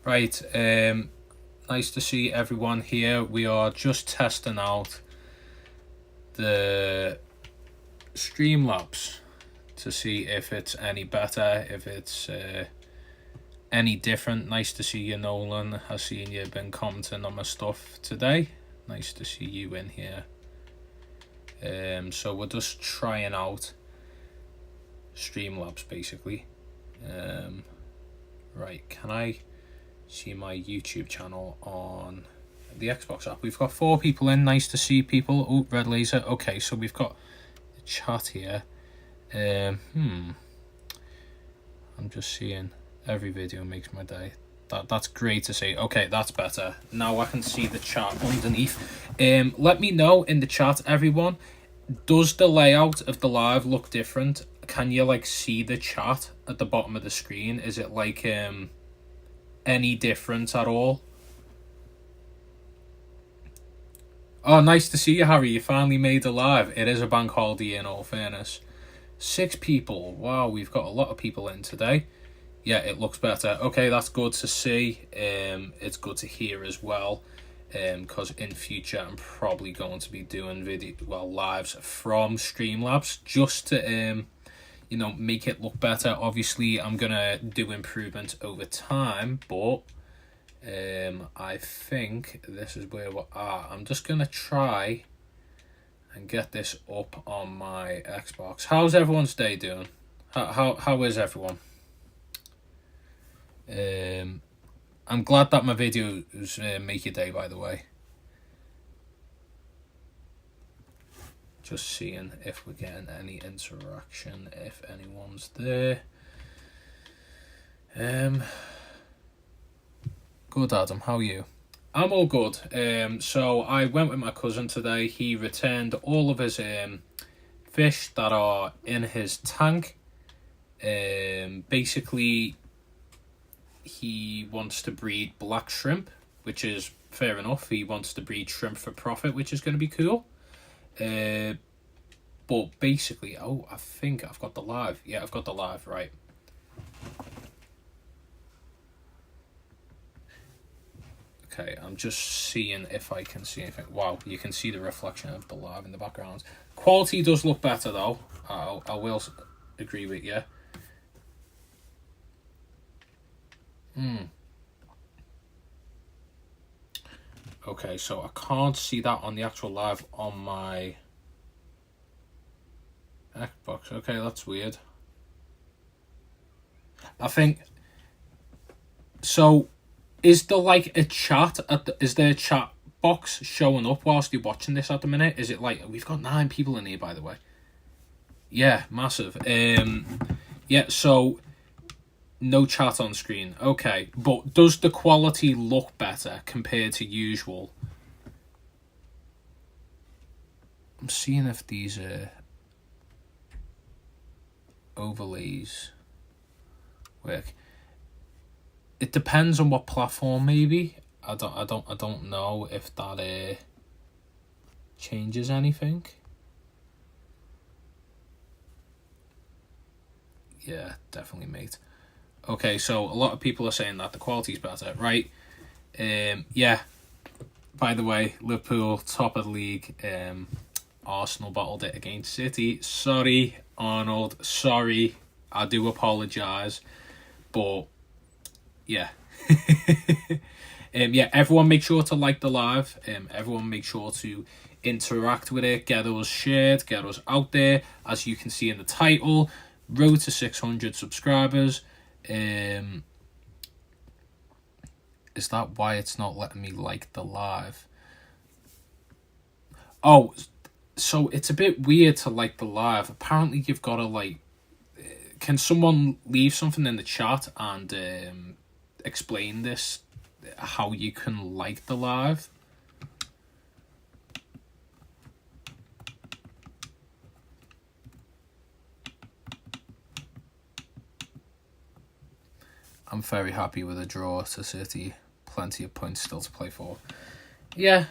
Right, nice to see everyone here. We are just testing out the Streamlabs to see if it's any better, if it's any different. Nice to see you, Nolan. I've seen you've been commenting on my stuff today. Nice to see you in here. So we're just trying out Streamlabs basically. Right, can I see my YouTube channel on the Xbox app? We've got 4 people in. Nice to see people. Oh, red laser. Okay, so we've got the chat here. I'm just seeing every video makes my day. That's great to see. Okay, that's better. Now I can see the chat underneath. Let me know in the chat, everyone. Does the layout of the live look different? Can you like see the chat at the bottom of the screen? Is it like any different at all? Oh, nice to see you, Harry. You finally made it live. It is a bank holiday in all fairness. 6 people. Wow, we've got a lot of people in today. Yeah, it looks better. Okay, that's good to see. It's good to hear as well. Because in future I'm probably going to be doing lives from Streamlabs just to make it look better. Obviously I'm gonna do improvements over time, but I think this is where we are. I'm just gonna try and get this up on my Xbox. How's everyone's day doing? How is everyone? I'm glad that my videos make your day, by the way. Just seeing if we're getting any interaction, if anyone's there. Good, Adam. How are you? I'm all good. So I went with my cousin today. He returned all of his fish that are in his tank. Basically, he wants to breed black shrimp, which is fair enough. He wants to breed shrimp for profit, which is going to be cool. But basically, I think I've got the live. Yeah, I've got the live, right. Okay, I'm just seeing if I can see anything. Wow, you can see the reflection of the live in the background. Quality does look better, though. I will agree with you. Okay, so I can't see that on the actual live on my Xbox. Okay, that's weird. I think so. Is there like a chat is there a chat box showing up whilst you're watching this at the minute? Is it like we've got 9 people in here, by the way? Yeah, massive. Yeah, so no chat on screen. Okay, but does the quality look better compared to usual? I'm seeing if these overlays work. It depends on what platform, maybe. I don't know if that changes anything. Yeah, definitely, mate. Okay, so a lot of people are saying that the quality's better, right? Yeah. By the way, Liverpool top of the league. Arsenal bottled it against City. Sorry, Arnold. Sorry. I do apologise, but yeah. Yeah, everyone make sure to like the live. Everyone make sure to interact with it, get us shared, get us out there. As you can see in the title, road to 600 subscribers. Is that why it's not letting me like the live? Oh, so it's a bit weird to like the live. Apparently you've got to like, can someone leave something in the chat and explain this, how you can like the live? I'm very happy with a draw to City. Plenty of points still to play for. Yeah,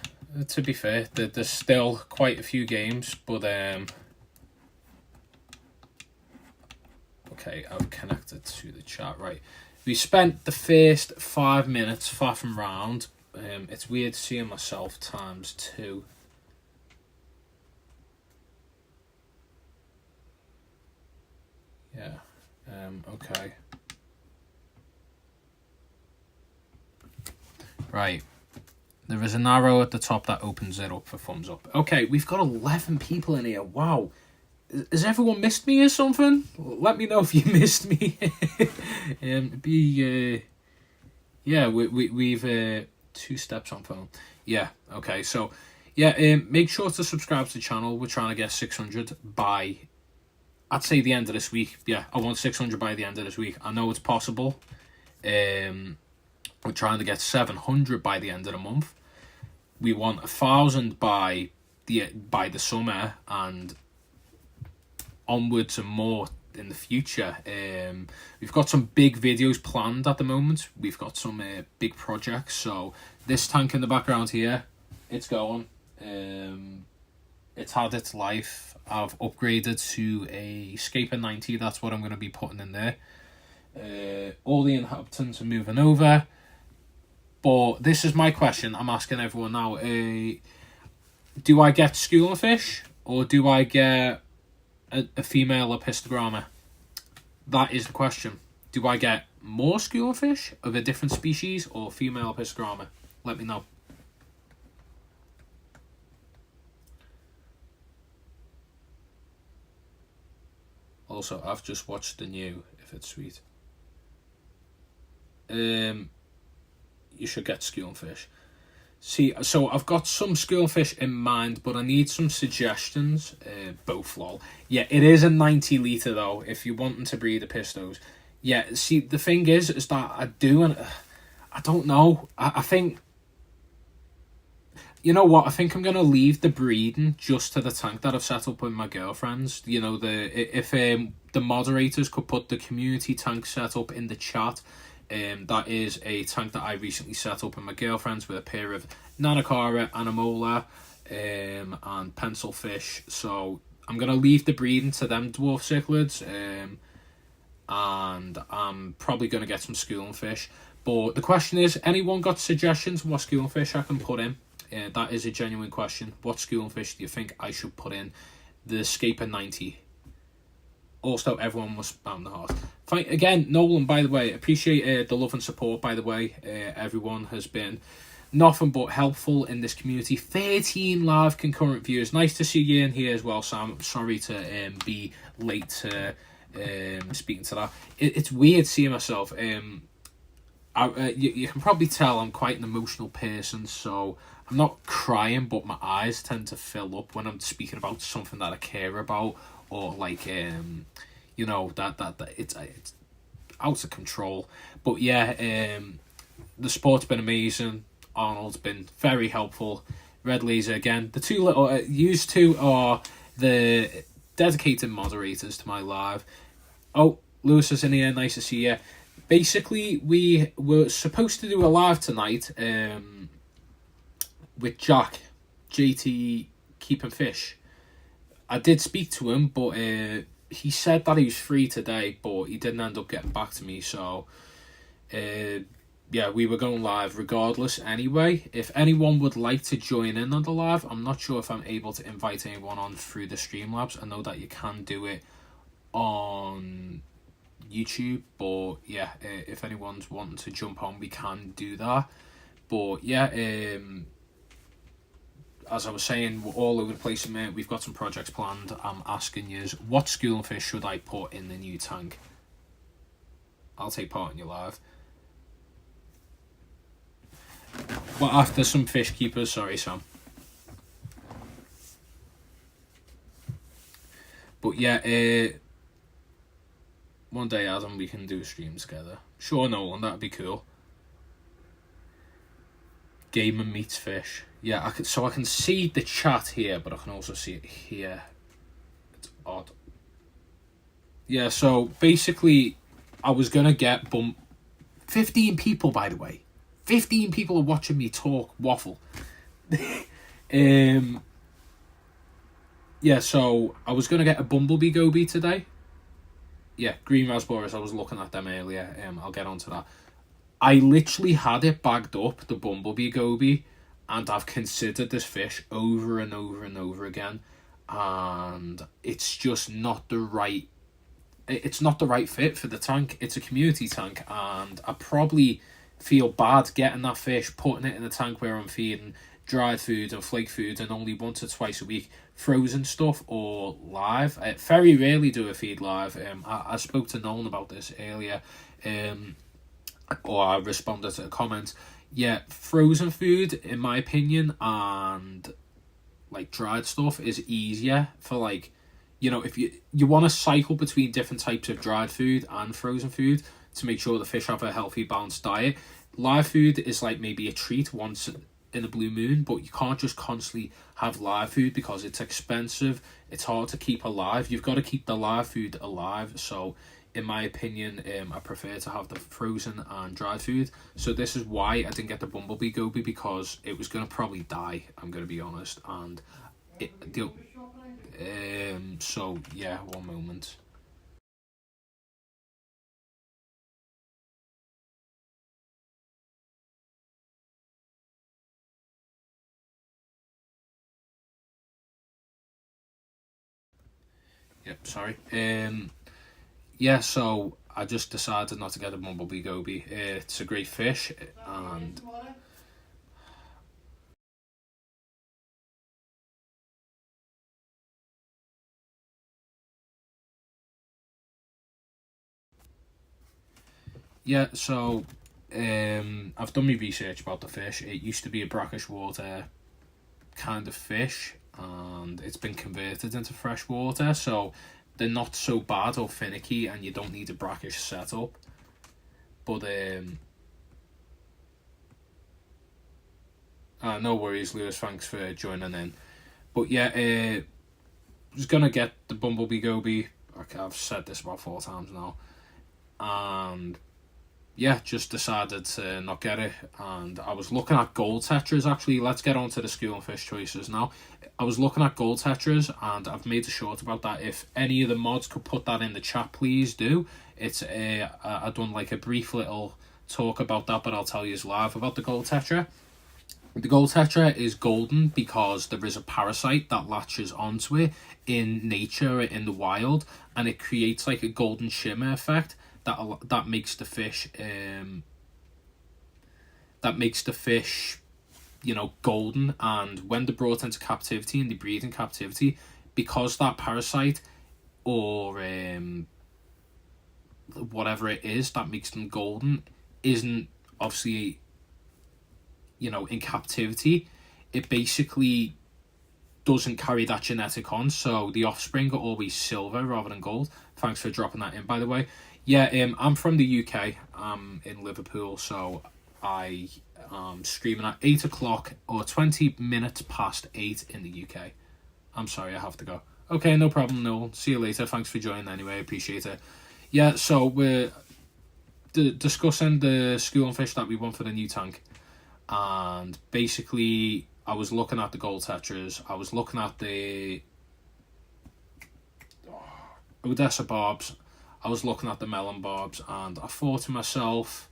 to be fair, there's still quite a few games, but okay, I've connected to the chat, right. We spent the first 5 minutes faffing round. It's weird seeing myself times 2. Yeah. Okay. Right. There is an arrow at the top that opens it up for thumbs up. Okay, we've got 11 people in here. Wow. Has everyone missed me or something? Let me know if you missed me. We've 2 steps on phone. Yeah, okay. So, yeah, make sure to subscribe to the channel. We're trying to get 600 by, I'd say, the end of this week. Yeah, I want 600 by the end of this week. I know it's possible. We're trying to get 700 by the end of the month. We want 1,000 by the summer and onwards and more in the future. We've got some big videos planned at the moment. We've got some big projects. So this tank in the background here, it's going. It's had its life. I've upgraded to a Scaper 90. That's what I'm going to be putting in there. All the inhabitants are moving over. But this is my question. I'm asking everyone now. Do I get schooling fish or do I get a female epistogramma? That is the question. Do I get more schooling fish of a different species or female epistogramma? Let me know. Also, I've just watched the new If It's Sweet. You should get schooling fish. See, so I've got some schooling fish in mind, but I need some suggestions. Both lol. Yeah, it is a 90 litre though, if you're wanting to breed the pistos. Yeah, see, the thing is that I do, and I don't know. I think, you know what? I think I'm gonna leave the breeding just to the tank that I've set up with my girlfriends. You know, if the moderators could put the community tank setup in the chat. That is a tank that I recently set up with my girlfriends with a pair of Nanacara, Anemola, and pencil fish. So I'm going to leave the breeding to them dwarf cichlids, and I'm probably going to get some schooling fish. But the question is, anyone got suggestions what schooling fish I can put in? That is a genuine question. What schooling fish do you think I should put in the Scaper 90? Also, everyone must spam the heart. Again, Nolan, by the way, appreciate the love and support, by the way. Everyone has been nothing but helpful in this community. 13 live concurrent viewers. Nice to see you in here as well, Sam. I'm sorry to be late to speaking to that. It's weird seeing myself. You can probably tell I'm quite an emotional person, so I'm not crying, but my eyes tend to fill up when I'm speaking about something that I care about. Or like, you know, that it's out of control. But yeah, the sport's been amazing. Arnold's been very helpful. Red Laser again. The two little used two are the dedicated moderators to my live. Oh, Lewis is in here. Nice to see you. Basically, we were supposed to do a live tonight with Jack, JT Keeping Fish. I did speak to him, but he said that he was free today, but he didn't end up getting back to me. So, yeah, we were going live regardless anyway. If anyone would like to join in on the live, I'm not sure if I'm able to invite anyone on through the Streamlabs. I know that you can do it on YouTube, but yeah, if anyone's wanting to jump on, we can do that. But yeah, as I was saying, we're all over the place, mate. We've got some projects planned. I'm asking you, what schooling fish should I put in the new tank? I'll take part in your live. Well, after some fish keepers, sorry, Sam. But yeah, one day, Adam, we can do a stream together. Sure, Nolan, that'd be cool. Game and meats fish. Yeah, I can see the chat here, but I can also see it here. It's odd. Yeah, so basically, I was gonna get 15 people, by the way. 15 people are watching me talk waffle. Yeah, so I was gonna get a bumblebee goby today. yeah, green raspberries, I was looking at them earlier. I'll get onto that. I literally had it bagged up, the bumblebee goby, and I've considered this fish over and over and over again, and it's just not the right. It's not the right fit for the tank. It's a community tank, and I probably feel bad getting that fish, putting it in the tank where I'm feeding dried food and flake food, and only once or twice a week frozen stuff or live. Very rarely do I feed live. I spoke to Nolan about this earlier, or I responded to a comment. Yeah, frozen food, in my opinion, and like dried stuff is easier for, like, you know, if you want to cycle between different types of dried food and frozen food to make sure the fish have a healthy, balanced diet. Live food is like maybe a treat once in a blue moon, but you can't just constantly have live food because it's expensive. It's hard to keep alive. You've got to keep the live food alive. So in my opinion, I prefer to have the frozen and dried food. So this is why I didn't get the bumblebee goby, because it was going to probably die, I'm going to be honest. And so yeah, one moment. Yep, sorry. Yeah, so I just decided not to get a bumblebee goby. It's a great fish, and yeah, so I've done my research about the fish. It used to be a brackish water kind of fish, and it's been converted into fresh water, so they're not so bad or finicky, and you don't need a brackish setup. But no worries, Lewis. Thanks for joining in. But yeah, I was gonna get the bumblebee goby. Okay, I've said this about 4 times now, and yeah, just decided to not get it. And I was looking at gold tetras, actually. Let's get on to the school and fish choices now. I was looking at gold tetras, and I've made a short about that. If any of the mods could put that in the chat, please do. It's I've done like a brief little talk about that, but I'll tell you live about the gold tetra. The gold tetra is golden because there is a parasite that latches onto it in nature, in the wild, and it creates like a golden shimmer effect that makes the fish you know, golden. And when they're brought into captivity and they breed in captivity, because that parasite or whatever it is that makes them golden isn't obviously, you know, in captivity, it basically doesn't carry that genetic on, so the offspring are always silver rather than gold. Thanks for dropping that in, by the way. Yeah, I'm from the UK. I'm in Liverpool, so I am screaming at 8 o'clock or 20 minutes past 8 in the UK. I'm sorry, I have to go. Okay, no problem, Noel. See you later. Thanks for joining anyway, appreciate it. Yeah, so we're discussing the school and fish that we want for the new tank. And basically, I was looking at the gold tetras. I was looking at the Odessa barbs. I was looking at the melon barbs, and I thought to myself,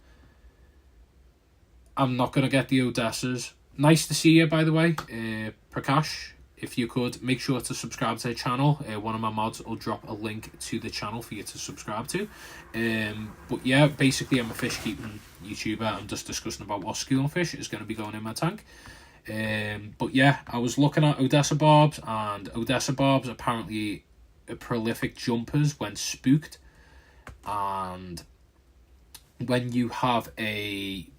I'm not going to get the Odessas. Nice to see you, by the way, Prakash. If you could, make sure to subscribe to the channel. One of my mods will drop a link to the channel for you to subscribe to. But yeah, basically I'm a fish keeping YouTuber. I'm just discussing about what school and fish is going to be going in my tank. But yeah, I was looking at Odessa barbs, and Odessa barbs apparently are prolific jumpers when spooked. And when you have a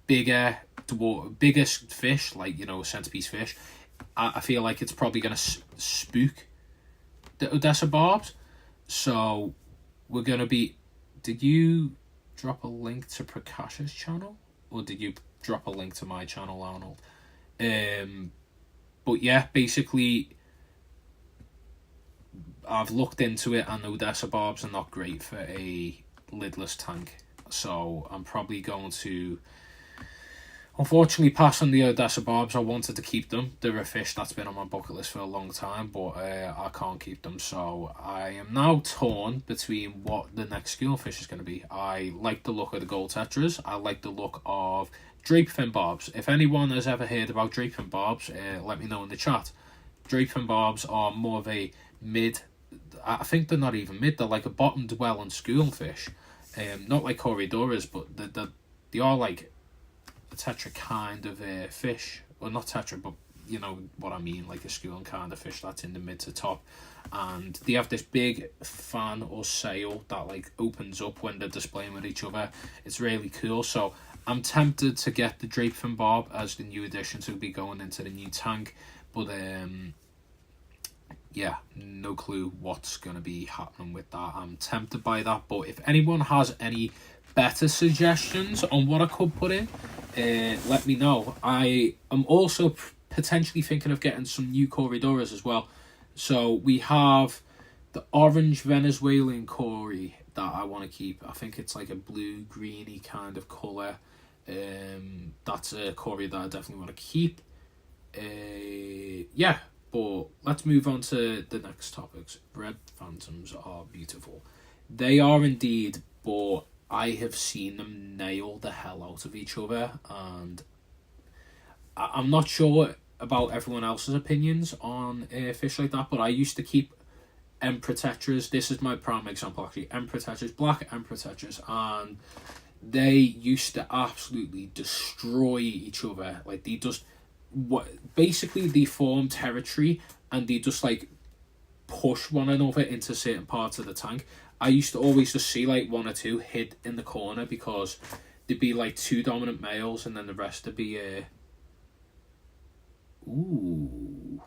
biggest fish, like, you know, a centerpiece fish, I feel like it's probably going to spook the Odessa barbs. So we're going to be... Did you drop a link to Prakash's channel? Or did you drop a link to my channel, Arnold? But yeah, basically, I've looked into it, and Odessa barbs are not great for a lidless tank. So I'm probably going to... Unfortunately, passing the Odessa barbs, I wanted to keep them. They're a fish that's been on my bucket list for a long time, but I can't keep them. So I am now torn between what the next school fish is going to be. I like the look of the gold tetras. I like the look of drapefin barbs. If anyone has ever heard about drapefin barbs, let me know in the chat. Drapefin barbs are more of a mid. I think they're not even mid. They're like a bottom dwelling school fish. Not like corridoras, but they are like a tetra kind of fish. Well, not tetra, but you know what I mean, like a schooling kind of fish that's in the mid to top. And they have this big fan or sail that like opens up when they're displaying with each other. It's really cool. So I'm tempted to get the drapefin barb as the new addition to be going into the new tank. But yeah, no clue what's going to be happening with that. I'm tempted by that, but if anyone has any better suggestions on what I could put in, let me know. I am also potentially thinking of getting some new corridoras as well. So we have the orange Venezuelan Cory that I want to keep. I think it's like a blue greeny kind of colour. That's a Cory that I definitely want to keep. Yeah, but let's move on to the next topics. Red phantoms are beautiful. They are indeed, but I have seen them nail the hell out of each other, and I'm not sure about everyone else's opinions on fish like that, but I used to keep emperor tetras. This is my prime example, actually. Emperor tetras, black emperor tetras, and they used to absolutely destroy each other. Like, they just, basically they form territory, and they just like push one another into certain parts of the tank. I used to always just see like one or two hid in the corner because there'd be like two dominant males, and then the rest would be ooh.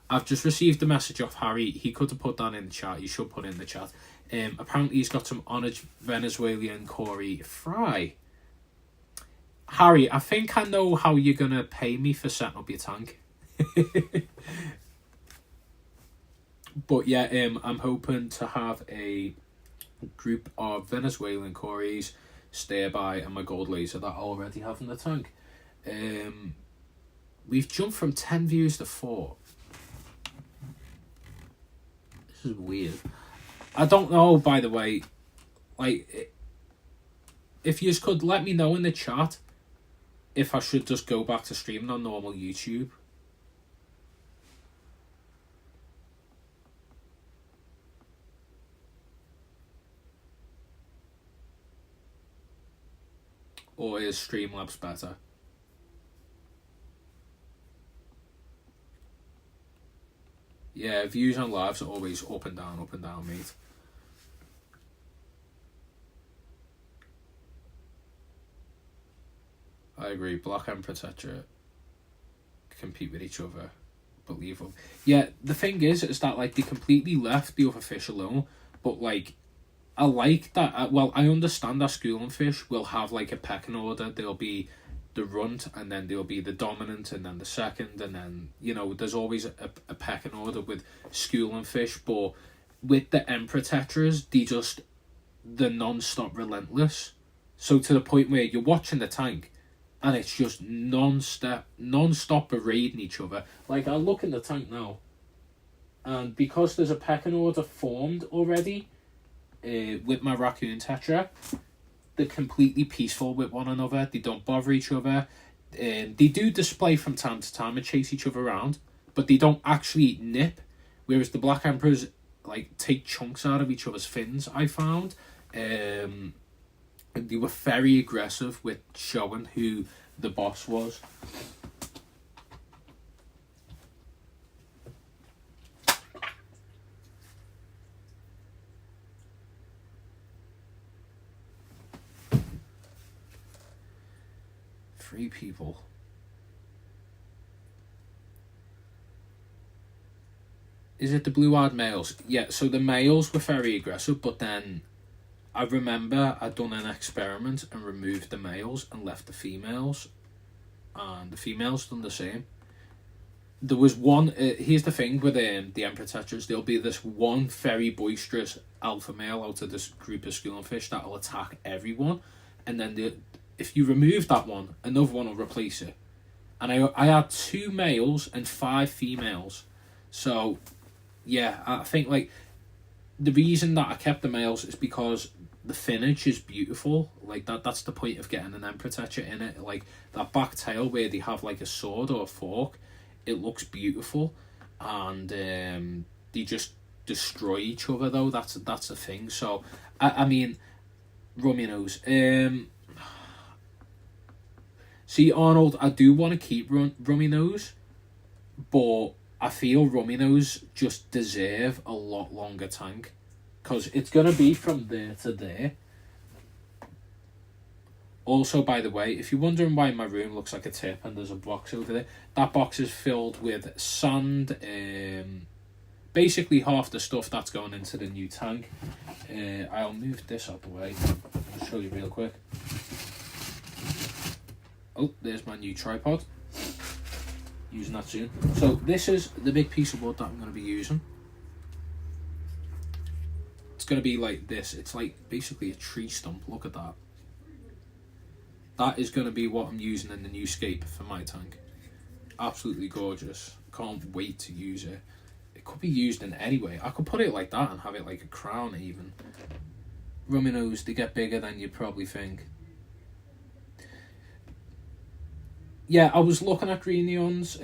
I've just received a message off Harry. He could have put that in the chat. You should put it in the chat. Apparently he's got some honoured Venezuelan Cory fry. Harry, I think I know how you're going to pay me for setting up your tank. But yeah, I'm hoping to have a group of Venezuelan Corys, stay by, and my gold laser that I already have in the tank. We've jumped from 10 views to 4. This is weird. I don't know, by the way, like, if you could let me know in the chat if I should just go back to streaming on normal YouTube. Or is Streamlabs better? Yeah, views on lives are always up and down, mate. I agree. Black and Protector compete with each other. Believable. Yeah, the thing is that like they completely left the other fish alone, but like I like that. Well, I understand that schooling fish will have like a pecking order. There'll be the runt, and then there'll be the dominant, and then the second, and then, you know, there's always a pecking order with schooling fish. But with the emperor tetras, they're non-stop relentless. So to the point where you're watching the tank, and it's just non-stop berating each other. Like, I look in the tank now, and because there's a pecking order formed already, with my raccoon tetra, they're completely peaceful with one another. They don't bother each other. They do display from time to time and chase each other around, but they don't actually nip. Whereas the black emperors like take chunks out of each other's fins. I found, they were very aggressive with showing who the boss was. Three people. Is it the blue-eyed males? Yeah, so the males were very aggressive, but then I remember I'd done an experiment and removed the males and left the females, and the females done the same. There was one, here's the thing with the emperor tetras, there'll be this one very boisterous alpha male out of this group of schooling fish that'll attack everyone, and then if you remove that one, another one will replace it. And I had 2 males and 5 females. So, yeah, I think, like, the reason that I kept the males is because the finish is beautiful. Like, that's the point of getting an end protector in it. Like, that back tail where they have, like, a sword or a fork, it looks beautiful. And they just destroy each other, though. That's the thing. So, I mean, Rummy Nose. See, Arnold, I do want to keep Rummy Nose, but I feel Rummy Nose just deserve a lot longer tank, because it's going to be from there to there. Also, by the way, if you're wondering why my room looks like a tip and there's a box over there, that box is filled with sand, basically half the stuff that's going into the new tank. I'll move this out the way. I'll show you real quick. Oh, there's my new tripod. Using that soon. So this is the big piece of wood that I'm going to be using. It's going to be like this. It's like basically a tree stump. Look at that. That is going to be what I'm using in the new scape for my tank. Absolutely gorgeous. Can't wait to use it. It could be used in any way. I could put it like that and have it like a crown even. Rummy Nose, they get bigger than you probably think. Yeah, I was looking at green neons,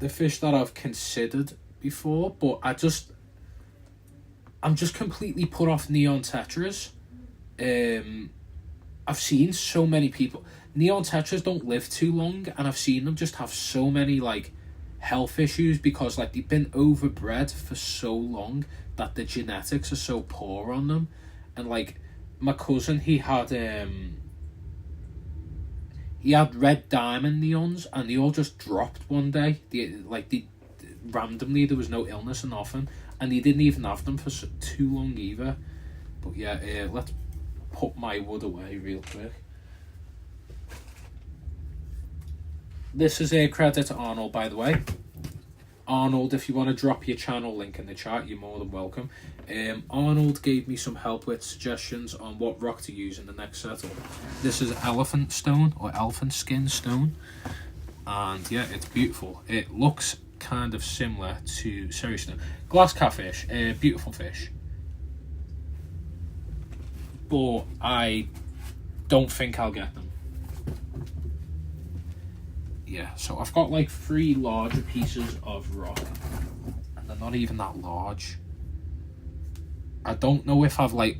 the fish that I've considered before, but I'm just completely put off neon tetras. I've seen so many people, neon tetras don't live too long, and I've seen them just have so many like health issues because like they've been overbred for so long that the genetics are so poor on them. And like my cousin, he had red diamond neons, and they all just dropped one day. They randomly, there was no illness or nothing, and he didn't even have them for too long either. But yeah, let's put my wood away real quick. This is a credit to Arnold, by the way. Arnold, if you want to drop your channel link in the chat, you're more than welcome. Arnold gave me some help with suggestions on what rock to use in the next setup. This is elephant stone, or elephant skin stone, and yeah, it's beautiful. It looks kind of similar to seriously glass catfish, beautiful fish, but I don't think I'll get them. Yeah, so I've got like 3 larger pieces of rock, and they're not even that large. I don't know if I've like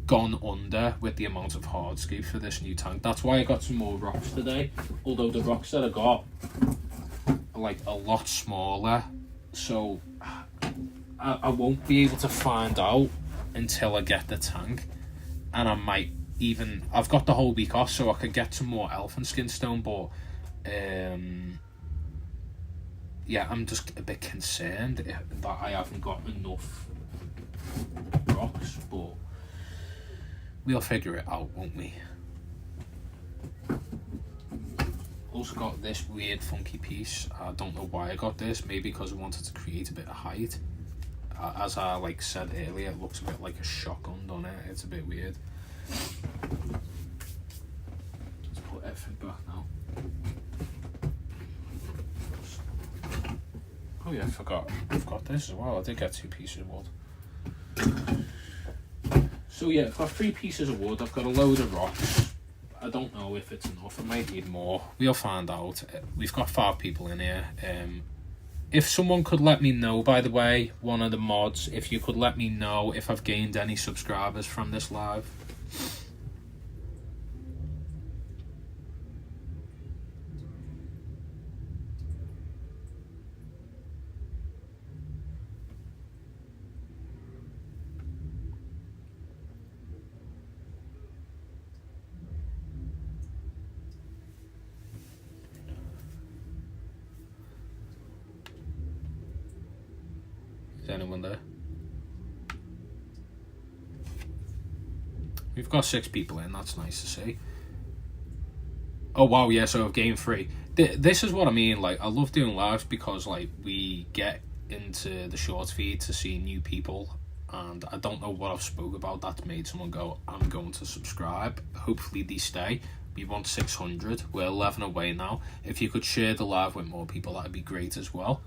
gone under with the amount of hardscape for this new tank. That's why I got some more rocks today, although the rocks that I got are like a lot smaller, so I won't be able to find out until I get the tank. And I might even, I've got the whole week off, so I could get some more elephant skin stone, but yeah, I'm just a bit concerned that I haven't got enough rocks, but we'll figure it out, won't we? Also got this weird funky piece. I don't know why I got this, maybe because I wanted to create a bit of height. As I like said earlier, it looks a bit like a shotgun, doesn't it? It's a bit weird. Let's put everything back now. Oh yeah, I've got this as well. I did get 2 pieces of wood. So yeah, I've got 3 pieces of wood. I've got a load of rocks. I don't know if it's enough. I might need more. We'll find out. We've got 5 people in here. If someone could let me know, by the way, one of the mods, if you could let me know if I've gained any subscribers from this live. Is anyone there? We've got 6 people in, that's nice to see. Oh wow, yeah, so I've gained 3. This is what I mean, like, I love doing lives because, like, we get into the short feed to see new people, and I don't know what I've spoke about that's made someone go, I'm going to subscribe. Hopefully they stay. We want 600. We're 11 away now. If you could share the live with more people, that'd be great as well.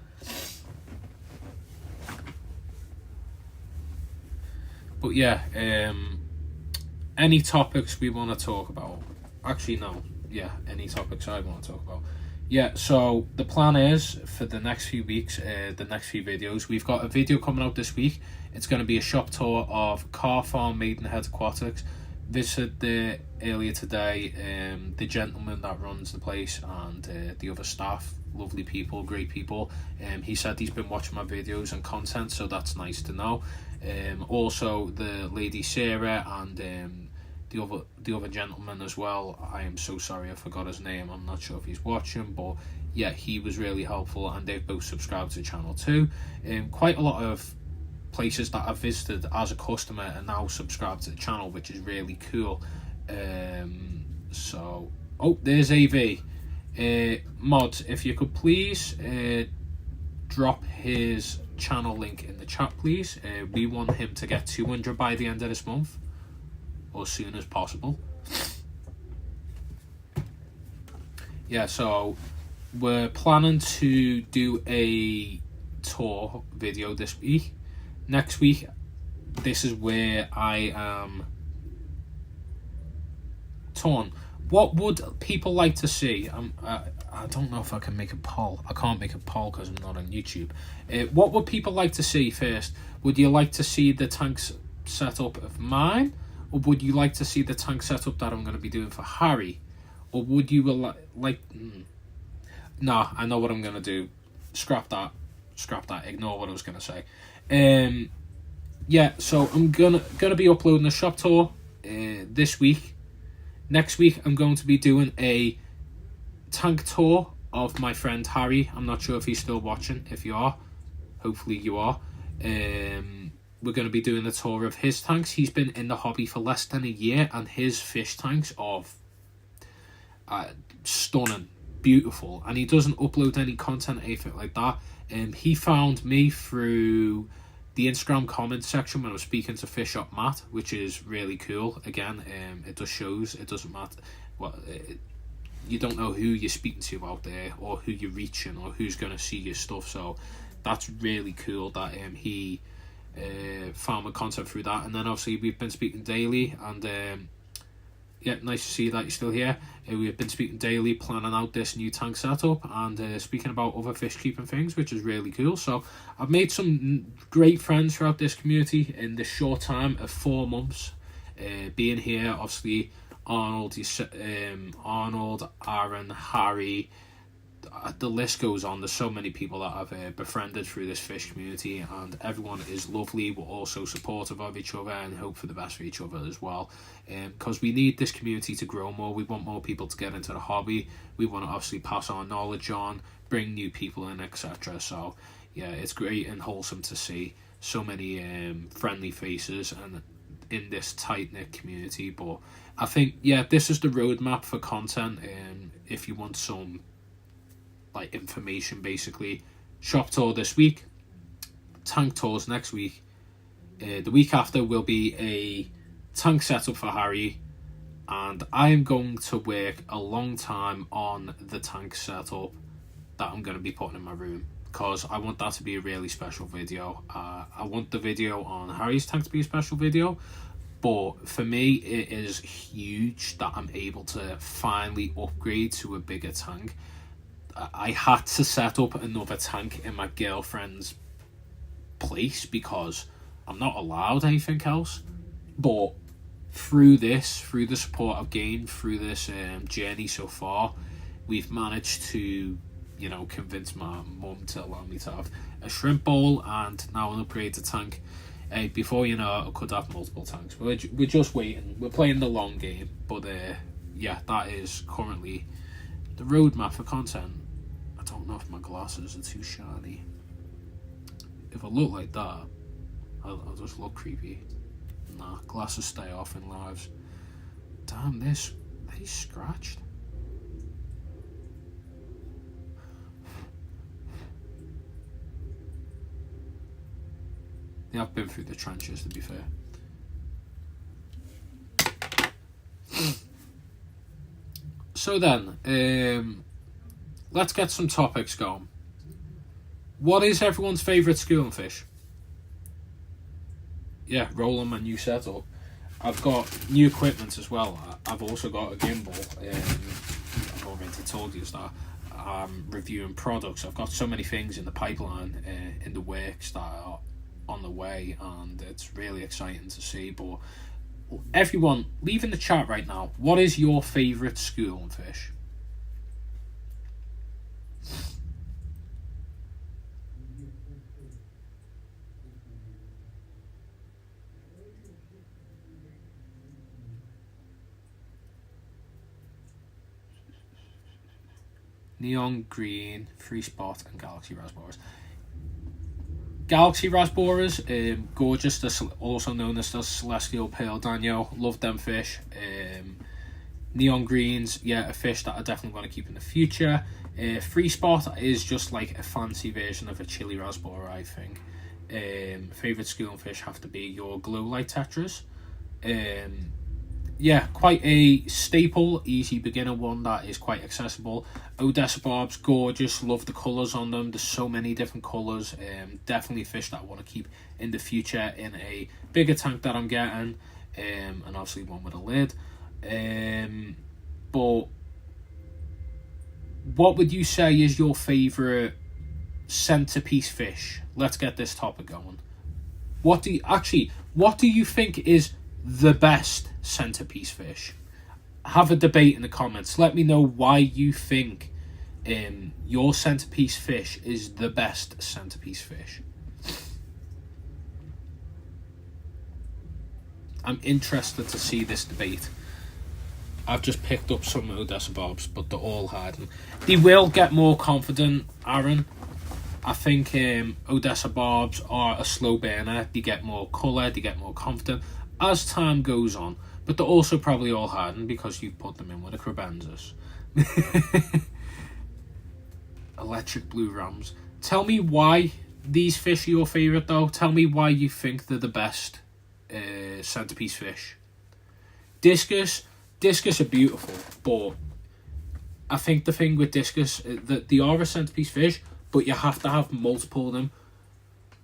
But yeah, any topics we want to talk about? Actually, no. Yeah, any topics I want to talk about. Yeah, so the plan is for the next few weeks, the next few videos, we've got a video coming out this week. It's going to be a shop tour of Car Farm Maidenhead Aquatics. Visited earlier today, the gentleman that runs the place and the other staff, lovely people, great people. He said he's been watching my videos and content, so that's nice to know. Also the lady Sarah and the other gentleman as well. I am so sorry I forgot his name. I'm not sure if he's watching, but yeah, he was really helpful, and they've both subscribed to the channel too. Quite a lot of places that I've visited as a customer are now subscribed to the channel, which is really cool. So, oh, there's AV. Mods, if you could please drop his channel link in the chat, please. We want him to get 200 by the end of this month, or soon as possible. Yeah, so we're planning to do a tour video this week. Next week, this is where I am torn. What would people like to see? I don't know if I can make a poll. I can't make a poll because I'm not on YouTube. What would people like to see first? Would you like to see the tanks setup of mine? Or would you like to see the tank setup that I'm going to be doing for Harry? Or would you like... Nah, I know what I'm going to do. Scrap that. Ignore what I was going to say. Yeah, so I'm gonna be uploading a shop tour this week. Next week, I'm going to be doing a tank tour of my friend Harry. I'm not sure if he's still watching. If you are, hopefully you are. We're going to be doing a tour of his tanks. He's been in the hobby for less than a year, and his fish tanks are stunning, beautiful. And he doesn't upload any content, anything like that. He found me through the Instagram comment section when I was speaking to Fish Up Matt, which is really cool. Again, it does shows. It doesn't matter what you don't know who you're speaking to out there, or who you're reaching, or who's going to see your stuff. So that's really cool that he found my content through that. And then obviously we've been speaking daily, and yeah, nice to see that you're still here. We've been speaking daily, planning out this new tank setup, and speaking about other fish keeping things, which is really cool. So I've made some great friends throughout this community in this short time of 4 months being here. Obviously Arnold, Aaron, Harry, the list goes on. There's so many people that I've befriended through this fish community, and everyone is lovely. We're also supportive of each other and hope for the best for each other as well, because we need this community to grow more. We want more people to get into the hobby. We want to obviously pass our knowledge on, bring new people in, etc. So yeah, it's great and wholesome to see so many friendly faces and in this tight-knit community. But I think, yeah, this is the roadmap for content. If you want some like information, basically, shop tour this week, tank tours next week. The week after will be a tank setup for Harry, and I am going to work a long time on the tank setup that I'm going to be putting in my room, because I want that to be a really special video. I want the video on Harry's tank to be a special video, but for me it is huge that I'm able to finally upgrade to a bigger tank. I had to set up another tank in my girlfriend's place because I'm not allowed anything else. But through the support I've gained through this journey so far, we've managed to, convince my mum to allow me to have a shrimp bowl and now an upgraded tank. Before you know it, I could have multiple tanks. We're just waiting. We're playing the long game. But yeah, that is currently the roadmap for content. I don't know if my glasses are too shiny. If I look like that, I'll just look creepy. Nah, glasses stay off in lives. Damn, they scratched. They have been through the trenches, to be fair. So then, let's get some topics going. What is everyone's favourite schooling fish? Yeah, rolling my new setup. I've got new equipment as well. I've also got a gimbal. I've already told you that. I'm reviewing products. I've got so many things in the pipeline, in the works that are on the way, and it's really exciting to see. But everyone, leave in the chat right now, what is your favourite schooling fish? Neon green, free spot, and galaxy rasboras. Galaxy rasboras, gorgeous. They're also known as the celestial pearl Daniel. Love them fish. Neon greens, yeah, a fish that I definitely want to keep in the future. Free spot is just like a fancy version of a chili rasbora, I think. Favourite schooling fish have to be your glow light tetras. Yeah, quite a staple, easy beginner one that is quite accessible. Odessa barbs, gorgeous, love the colours on them. There's so many different colours. Definitely fish that I want to keep in the future in a bigger tank that I'm getting, and obviously one with a lid. But what would you say is your favourite centrepiece fish? Let's get this topic going. What do you think is the best centrepiece fish? Have a debate in the comments. Let me know why you think your centrepiece fish is the best centrepiece fish. I'm interested to see this debate. I've just picked up some Odessa barbs, but they're all hiding. They will get more confident, Aaron. I think Odessa barbs are a slow burner. They get more colour, they get more confident as time goes on, but they're also probably all hardened because you've put them in with a crebensis. Electric blue rams. Tell me why these fish are your favourite though. Tell me why you think they're the best centrepiece fish. Discus are beautiful, but I think the thing with discus that they are a centrepiece fish, but you have to have multiple of them.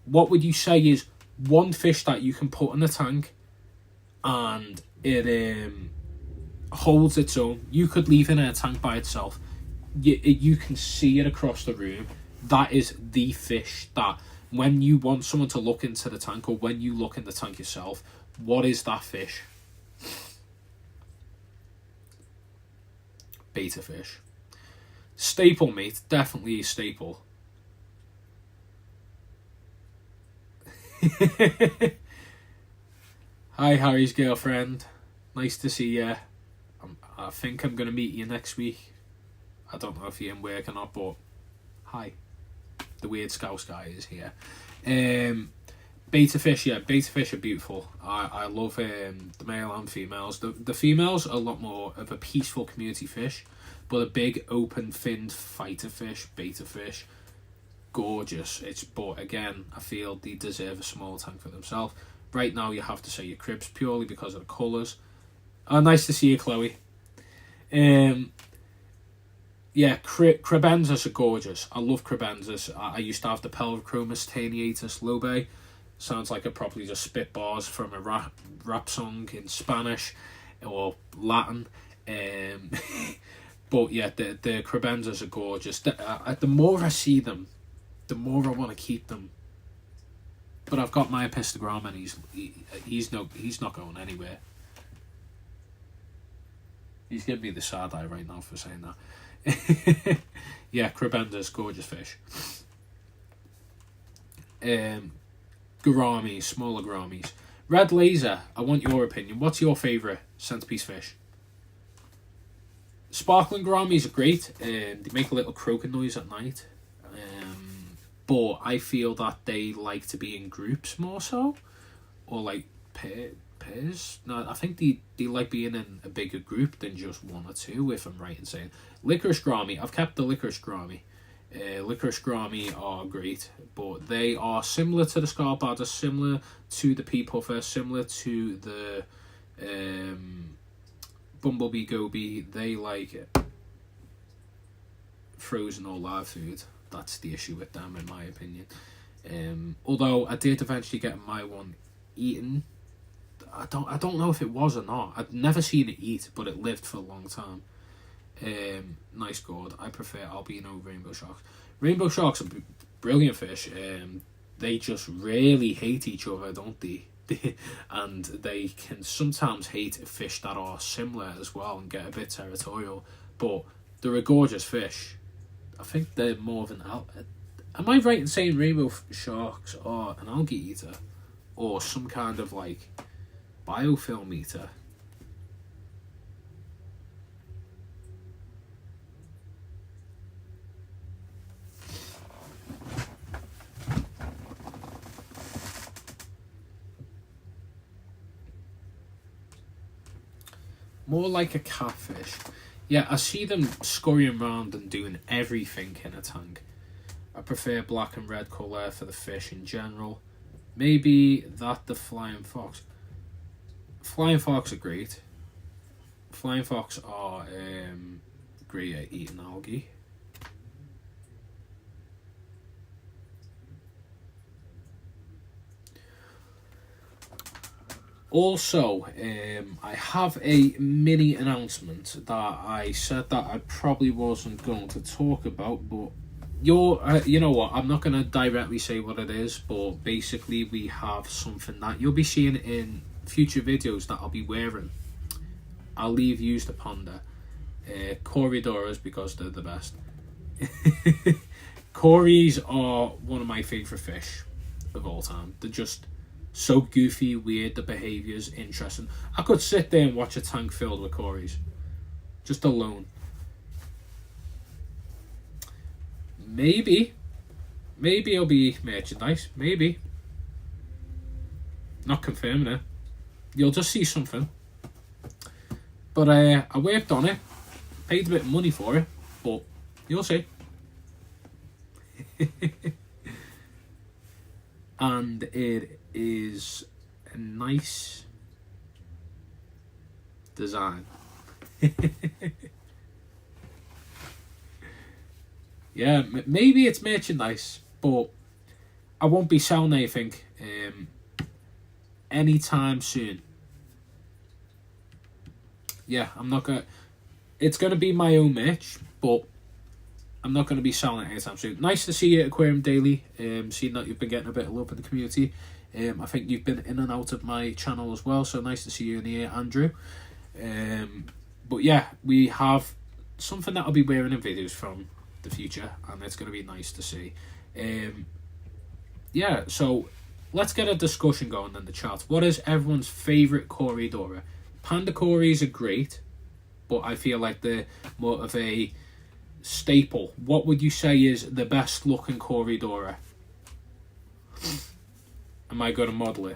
What would you say is one fish that you can put in a tank and it holds its own? You could leave it in a tank by itself. You can see it across the room. That is the fish that when you want someone to look into the tank, or when you look in the tank yourself, what is that fish? Beta fish. Staple, mate. Definitely a staple. Hi, Harry's girlfriend. Nice to see you. I think I'm going to meet you next week. I don't know if you're in work or not, but hi. The weird Scouse guy is here. Beta fish, yeah, beta fish are beautiful. I love the male and females. The females are a lot more of a peaceful community fish, but a big open finned fighter fish, beta fish, gorgeous. But again, I feel they deserve a small tank for themselves. Right now, you have to say your cribs purely because of the colours. Oh, nice to see you, Chloe. Yeah, cribenzas are gorgeous. I love cribenzas. I used to have the Pelvichromis taeniatus lobe. Sounds like it probably just spit bars from a rap song in Spanish or Latin. But yeah, the cribenzas are gorgeous. The more I see them, the more I want to keep them. But I've got my epistogram and he's not going anywhere. He's giving me the side eye right now for saying that. Yeah, cribenzas, gorgeous fish. Gouramis, smaller gouramis. Red laser, I want your opinion. What's your favourite centrepiece fish? Sparkling gouramis are great. They make a little croaking noise at night. But I feel that they like to be in groups more so. Or like pairs. No, I think they like being in a bigger group than just one or two, if I'm right in saying. Licorice gourami, I've kept the licorice gourami. Licorice gourami are great, but they are similar to the scarpadder, similar to the pea puffer, similar to the bumblebee goby. They like frozen or live food. That's the issue with them, in my opinion. Although I did eventually get my one eaten. I don't know if it was or not. I'd never seen it eat, but it lived for a long time. Nice gourd. I prefer albino rainbow sharks. Rainbow sharks are brilliant fish. They just really hate each other, don't they? And they can sometimes hate fish that are similar as well and get a bit territorial. But they're a gorgeous fish. I think they're more of an am I right in saying rainbow sharks are an algae eater? Or some kind of like biofilm eater? More like a catfish. Yeah, I see them scurrying around and doing everything in a tank. I prefer black and red colour for the fish in general. Maybe that the flying fox. Flying fox are great. Flying fox are great at eating algae. Also, I have a mini announcement that I said that I probably wasn't going to talk about, but you know what, I'm not going to directly say what it is, but basically we have something that you'll be seeing in future videos that I'll be wearing. I'll leave you to ponder. Corridoras, because they're the best. Corys are one of my favourite fish of all time. They're just so goofy, weird, the behaviour's interesting. I could sit there and watch a tank filled with Corys. Just alone. Maybe it'll be merchandise. Maybe. Not confirming it. You'll just see something. But I worked on it. Paid a bit of money for it. But you'll see. And it is a nice design. Yeah, maybe it's merchandise, but I won't be selling anything anytime soon. Yeah, I'm not gonna. It's gonna be my own merch, but I'm not going to be selling it anytime soon. Nice to see you at Aquarium Daily. Seeing that you've been getting a bit of love in the community. I think you've been in and out of my channel as well, so nice to see you in here, Andrew. But yeah, we have something that I'll be wearing in videos from the future, and it's going to be nice to see. Yeah, so let's get a discussion going in the chat. What is everyone's favourite Corridora? Panda Corys are great, but I feel like they're more of a staple. What would you say is the best looking Corridora? Am I going to model it?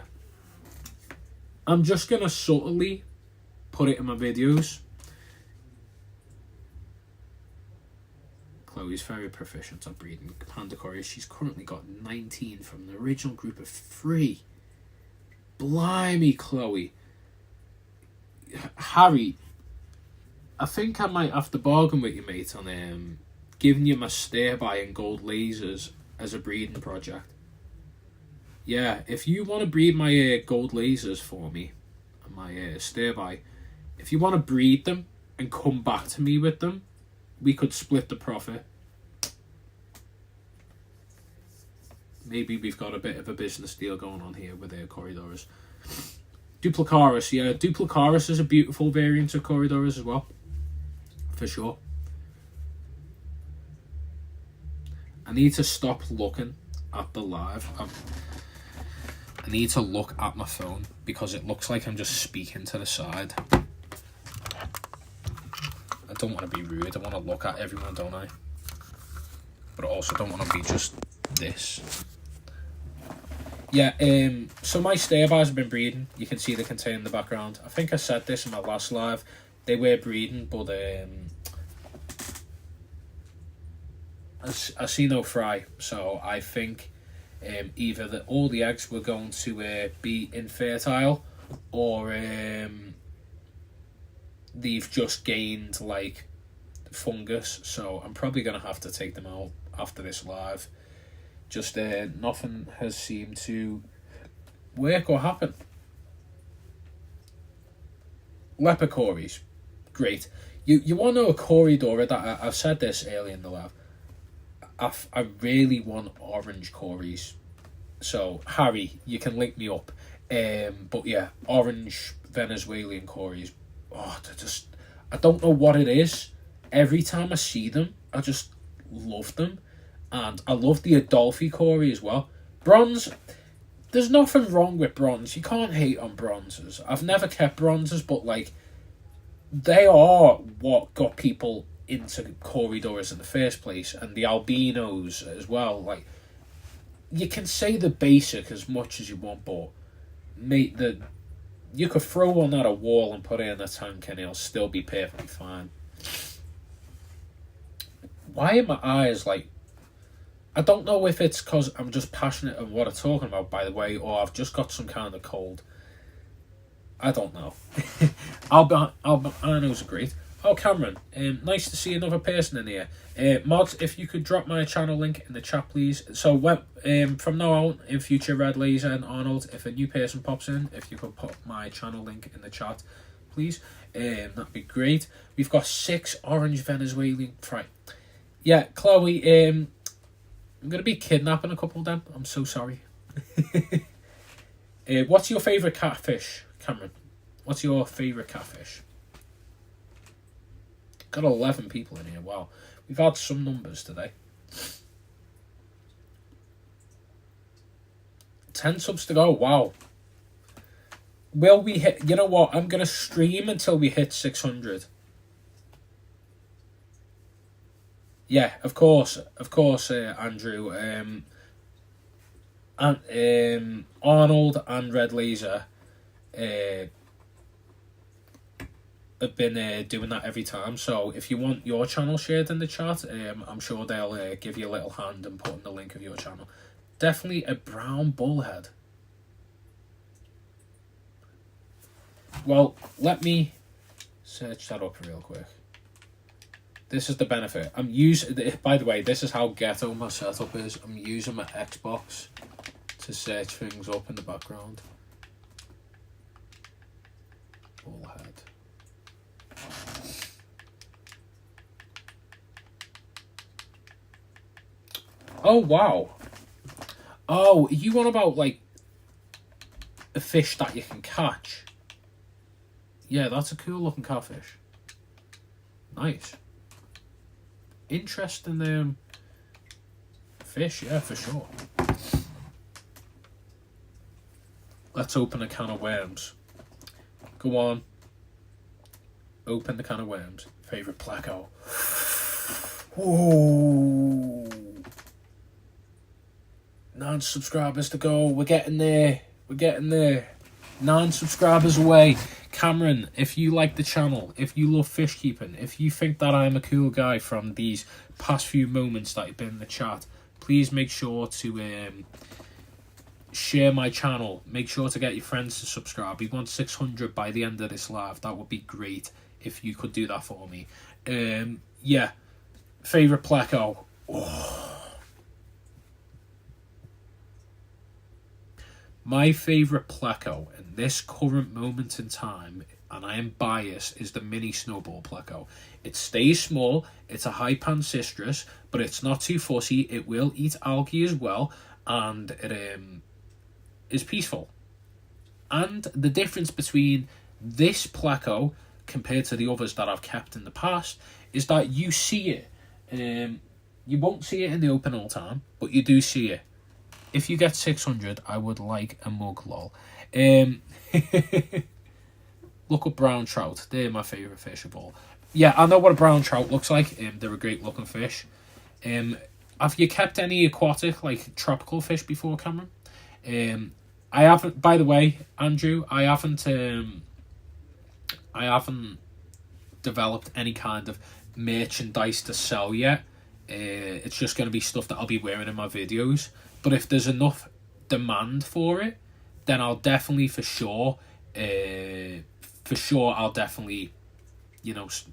I'm just going to subtly put it in my videos. Chloe's very proficient at breeding Panda Corys. She's currently got 19 from the original group of 3. Blimey, Chloe. Harry, I think I might have to bargain with you, mate, on giving you my stare-by and gold lasers as a breeding project. Yeah, if you want to breed my gold lasers for me, my stare-by, if you want to breed them and come back to me with them, we could split the profit. Maybe we've got a bit of a business deal going on here with Corridors. Duplicaris, yeah, Duplicaris is a beautiful variant of Corridors as well. For sure. I need to stop looking at the live. I need to look at my phone because it looks like I'm just speaking to the side. I don't want to be rude. I want to look at everyone, don't I? But I also don't want to be just this. Yeah, so my stare-bys have been breeding. You can see the container in the background. I think I said this in my last live. They were breeding, but I see no fry. So I think either all the eggs were going to be infertile, or they've just gained like fungus, so I'm probably going to have to take them out after this live. Just nothing has seemed to work or happen. Leopard Corys, great. You want to know a corridor that I've said this earlier in the live. I really want orange Corys. So Harry, you can link me up. But yeah, orange Venezuelan Corys. Oh, I don't know what it is. Every time I see them, I just love them. And I love the Adolphi Cory as well. Bronze, there's nothing wrong with bronze. You can't hate on bronzes. I've never kept bronzes, but like, they are what got people into corridors in the first place. And the albinos as well. Like, you can say the basic as much as you want, but mate, you could throw one at a wall and put it in a tank and it'll still be perfectly fine. Why are my eyes like... I don't know if it's because I'm just passionate of what I'm talking about, by the way, or I've just got some kind of cold. I don't know. Albinos are great. Oh, Cameron, nice to see another person in here. Mods, if you could drop my channel link in the chat, please. So, from now on, in future, Red Laser and Arnold, if a new person pops in, if you could put my channel link in the chat, please. That'd be great. We've got 6 orange Venezuelan... Right. Yeah, Chloe, I'm going to be kidnapping a couple of them. I'm so sorry. What's your favourite catfish, Cameron? What's your favourite catfish? Got 11 people in here. Wow. We've had some numbers today. 10 subs to go. Wow. Will we hit... You know what? I'm going to stream until we hit 600. Yeah, of course, Andrew. Arnold and Red Laser have been doing that every time. So if you want your channel shared in the chat, I'm sure they'll give you a little hand and put in the link of your channel. Definitely a brown bullhead. Well, let me search that up real quick. This is the benefit. I'm using... By the way, this is how ghetto my setup is. I'm using my Xbox to search things up in the background. Bullhead. Oh, wow. Oh, you want about, like, a fish that you can catch? Yeah, that's a cool looking catfish. Nice. Interesting fish, yeah, for sure. Let's open a can of worms. Go on. Open the can of worms. Favourite Pleco. Whoa. 9 subscribers to go. We're getting there. 9 subscribers away. Cameron, if you like the channel, if you love fish keeping, if you think that I'm a cool guy from these past few moments that have been in the chat, please make sure to share my channel. Make sure to get your friends to subscribe. We want 600 by the end of this live. That would be great if you could do that for me. Yeah. Favourite Pleco. Oh. My favourite Pleco in this current moment in time, and I am biased, is the mini snowball Pleco. It stays small, it's a high pancistrus, but it's not too fussy. It will eat algae as well, and it is peaceful. And the difference between this Pleco compared to the others that I've kept in the past is that you see it. You won't see it in the open all the time, but you do see it. If you get 600, I would like a mug, lol. Look up brown trout. They're my favourite fish of all. Yeah, I know what a brown trout looks like. They're a great looking fish. Have you kept any aquatic, like tropical fish before, Cameron? I haven't. By the way, Andrew, I haven't developed any kind of merchandise to sell yet. It's just going to be stuff that I'll be wearing in my videos. But if there's enough demand for it, then I'll definitely for sure I'll definitely,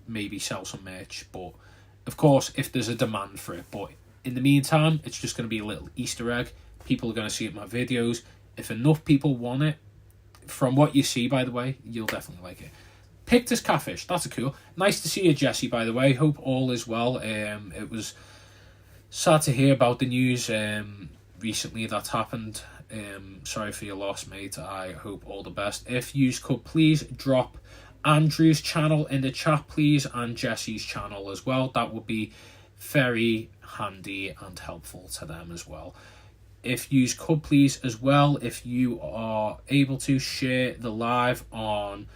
maybe sell some merch. But Of course, if there's a demand for it. But in the meantime, it's just going to be a little Easter egg. People are going to see it in my videos. If enough people want it, from what you see, by the way, you'll definitely like it. Pictus catfish, that's a cool. Nice to see you, Jesse, by the way. Hope all is well. It was sad to hear about the news recently that's happened. Sorry for your loss, mate. I hope all the best. If you could please drop Andrew's channel in the chat, please, and Jesse's channel as well. That would be very handy and helpful to them as well. If you could please as well, if you are able to, share the live on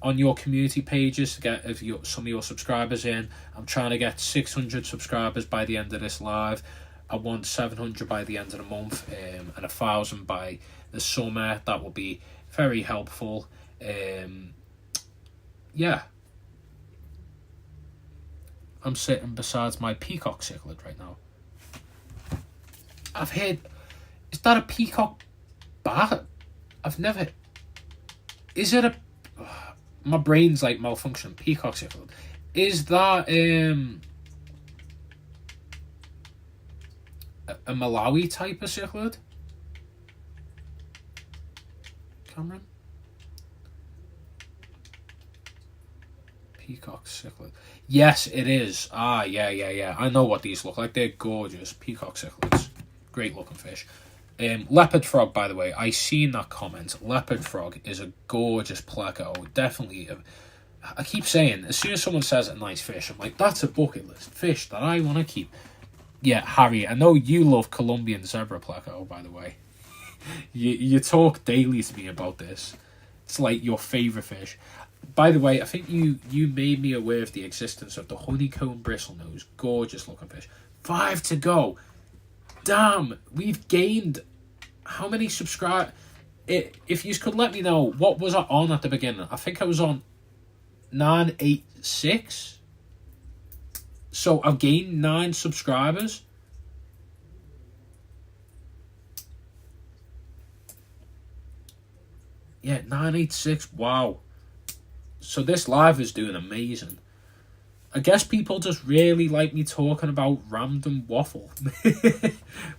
on your community pages to get some of your subscribers in. I'm trying to get 600 subscribers by the end of this live. I want 700 by the end of the month, and 1,000 by the summer. That will be very helpful. Yeah. I'm sitting beside my peacock cichlid right now. I've heard, is that a peacock bat? I've never, is it a, my brain's like malfunction. Peacock cichlid. Is that a Malawi type of cichlid? Cameron? Peacock cichlid. Yes, it is. Ah, yeah. I know what these look like. They're gorgeous. Peacock cichlids. Great looking fish. Leopard frog, by the way. I seen that comment. Leopard frog is a gorgeous pleco. Definitely. I keep saying, as soon as someone says a nice fish, I'm like, that's a bucket list fish that I want to keep. Yeah, Harry, I know you love Colombian zebra pleco, by the way. You talk daily to me about this. It's like your favourite fish. By the way, I think you made me aware of the existence of the honeycomb bristlenose. Gorgeous looking fish. 5 to go. Damn, we've gained how many subscribers? If you could let me know, what was I on at the beginning? I think I was on 986. So I've gained 9 subscribers. Yeah, 986. Wow. So this live is doing amazing. I guess people just really like me talking about random waffle.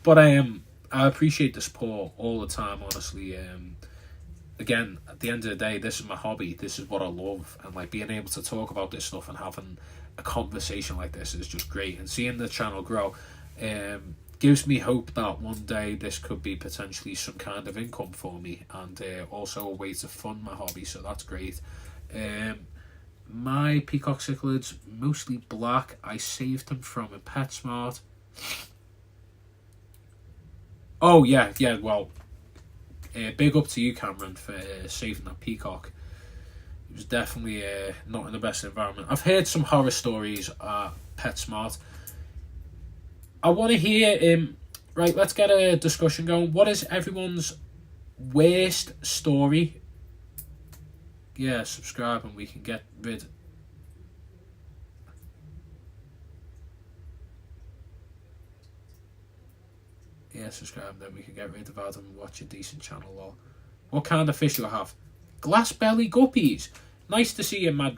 But I appreciate the support all the time, honestly. Again, at the end of the day, this is my hobby. This is what I love. And like being able to talk about this stuff and having a conversation like this is just great. And seeing the channel grow gives me hope that one day this could be potentially some kind of income for me. And also a way to fund my hobby. So that's great. My peacock cichlids, mostly black. I saved them from a PetSmart. Oh, yeah, well, big up to you, Cameron, for saving that peacock. It was definitely not in the best environment. I've heard some horror stories at PetSmart. I want to hear, right, let's get a discussion going. What is everyone's worst story? Yeah, subscribe and we can get rid. Yeah, subscribe, then we can get rid of Adam and watch a decent channel. Lol. What kind of fish do I have? Glass belly guppies. Nice to see you, Mad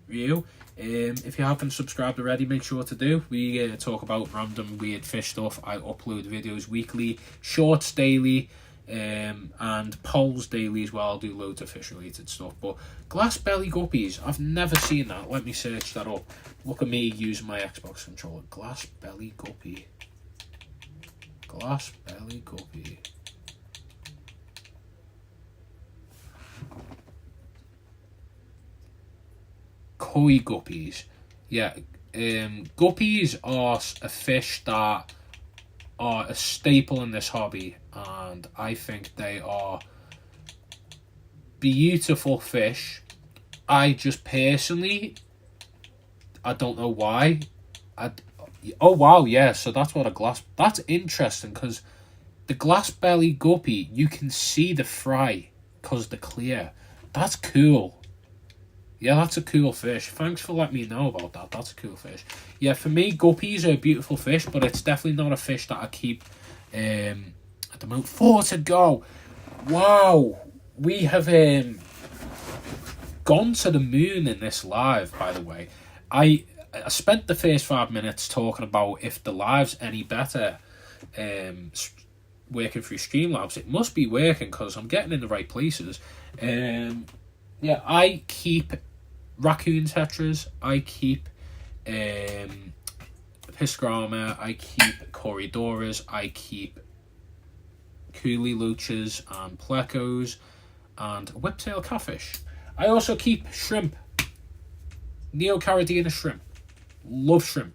Rio. If you haven't subscribed already, make sure to do. We talk about random weird fish stuff. I upload videos weekly, shorts daily. And polls daily as well. I'll do loads of fish related stuff. But glass belly guppies, I've never seen that. Let me search that up. Look at me using my Xbox controller. Glass belly guppy. Glass belly guppy. Koi guppies. Yeah, guppies are a fish that are a staple in this hobby, and I think they are beautiful fish. I just personally, I don't know why. Oh wow, yeah, so that's what a glass, that's interesting, because the glass belly guppy, you can see the fry because they're clear. That's cool. Yeah, that's a cool fish. Thanks for letting me know about that. That's a cool fish. Yeah, for me, guppies are a beautiful fish, but it's definitely not a fish that I keep at the moment. 4 to go. Wow. We have gone to the moon in this live, by the way. I spent the first 5 minutes talking about if the live's any better working through Streamlabs. It must be working because I'm getting in the right places. Yeah, I keep Raccoon Tetras, I keep Pisgrama, I keep Corridoras, I keep Coolie Luchas and Plecos and Whiptail Catfish. I also keep shrimp. Neo-Caridina shrimp. Love shrimp.